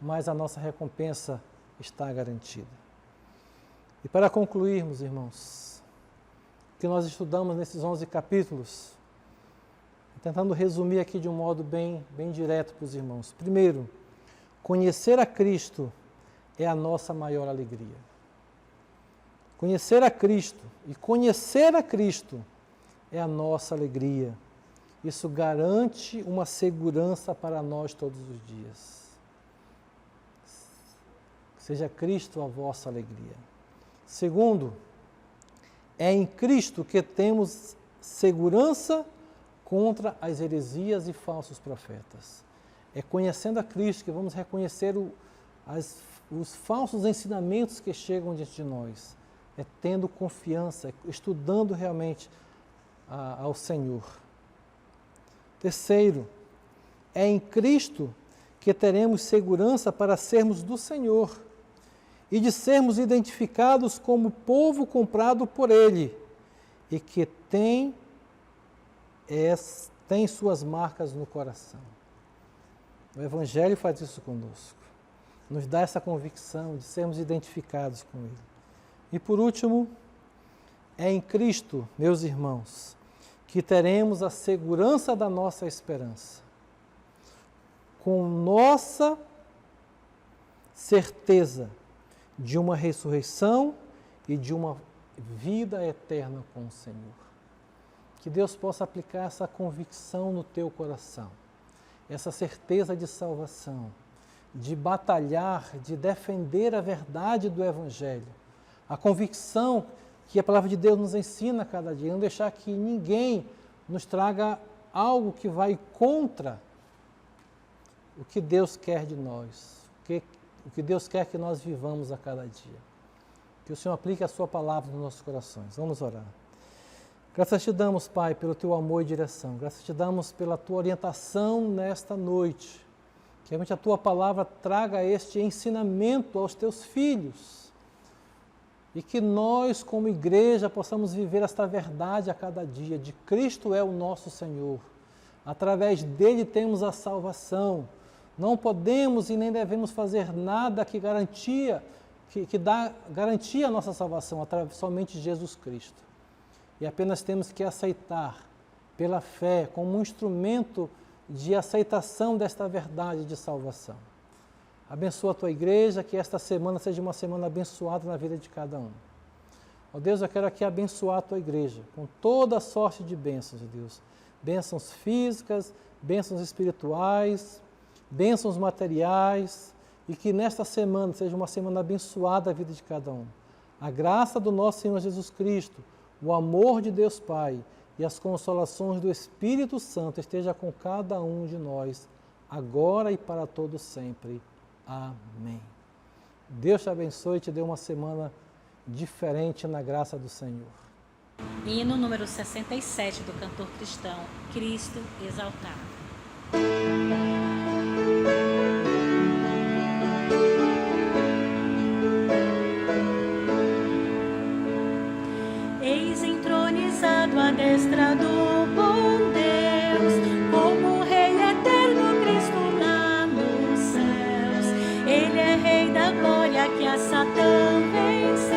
B: mas a nossa recompensa está garantida. E para concluirmos, irmãos, o que nós estudamos nesses 11 capítulos, tentando resumir aqui de um modo bem direto para os irmãos. Primeiro, conhecer a Cristo é a nossa maior alegria. Conhecer a Cristo e conhecer a Cristo é a nossa alegria. Isso garante uma segurança para nós todos os dias. Seja Cristo a vossa alegria. Segundo, é em Cristo que temos segurança contra as heresias e falsos profetas. É conhecendo a Cristo que vamos reconhecer os falsos ensinamentos que chegam diante de nós. É tendo confiança, estudando realmente ao Senhor. Terceiro, é em Cristo que teremos segurança para sermos do Senhor e de sermos identificados como povo comprado por Ele e que tem suas marcas no coração. O Evangelho faz isso conosco. Nos dá essa convicção de sermos identificados com Ele. E por último, é em Cristo, meus irmãos, que teremos a segurança da nossa esperança. Com nossa certeza de uma ressurreição e de uma vida eterna com o Senhor. Que Deus possa aplicar essa convicção no teu coração, essa certeza de salvação, de batalhar, de defender a verdade do Evangelho, a convicção que a palavra de Deus nos ensina a cada dia, não deixar que ninguém nos traga algo que vai contra o que Deus quer de nós, o que Deus quer que nós vivamos a cada dia. Que o Senhor aplique a sua palavra nos nossos corações. Vamos orar. Graças te damos, Pai, pelo teu amor e direção. Graças te damos pela tua orientação nesta noite. Que realmente a tua palavra traga este ensinamento aos teus filhos. E que nós, como igreja, possamos viver esta verdade a cada dia, de Cristo é o nosso Senhor. Através dele temos a salvação. Não podemos e nem devemos fazer nada que dá garantia à nossa salvação, somente Jesus Cristo. E apenas temos que aceitar pela fé, como um instrumento de aceitação desta verdade de salvação. Abençoa a tua igreja, que esta semana seja uma semana abençoada na vida de cada um. Ó Deus, eu quero aqui abençoar a tua igreja com toda a sorte de bênçãos, ó Deus. Bênçãos físicas, bênçãos espirituais, bênçãos materiais, e que nesta semana seja uma semana abençoada a vida de cada um. A graça do nosso Senhor Jesus Cristo, o amor de Deus Pai e as consolações do Espírito Santo esteja com cada um de nós, agora e para todo sempre. Amém. Deus te abençoe e te dê uma semana diferente na graça do Senhor.
C: Hino número 67 do cantor cristão, Cristo Exaltado. Eis entronizado à destra do bom Deus, como Rei eterno Cristo lá nos céus. Ele é Rei da glória que a Satã venceu.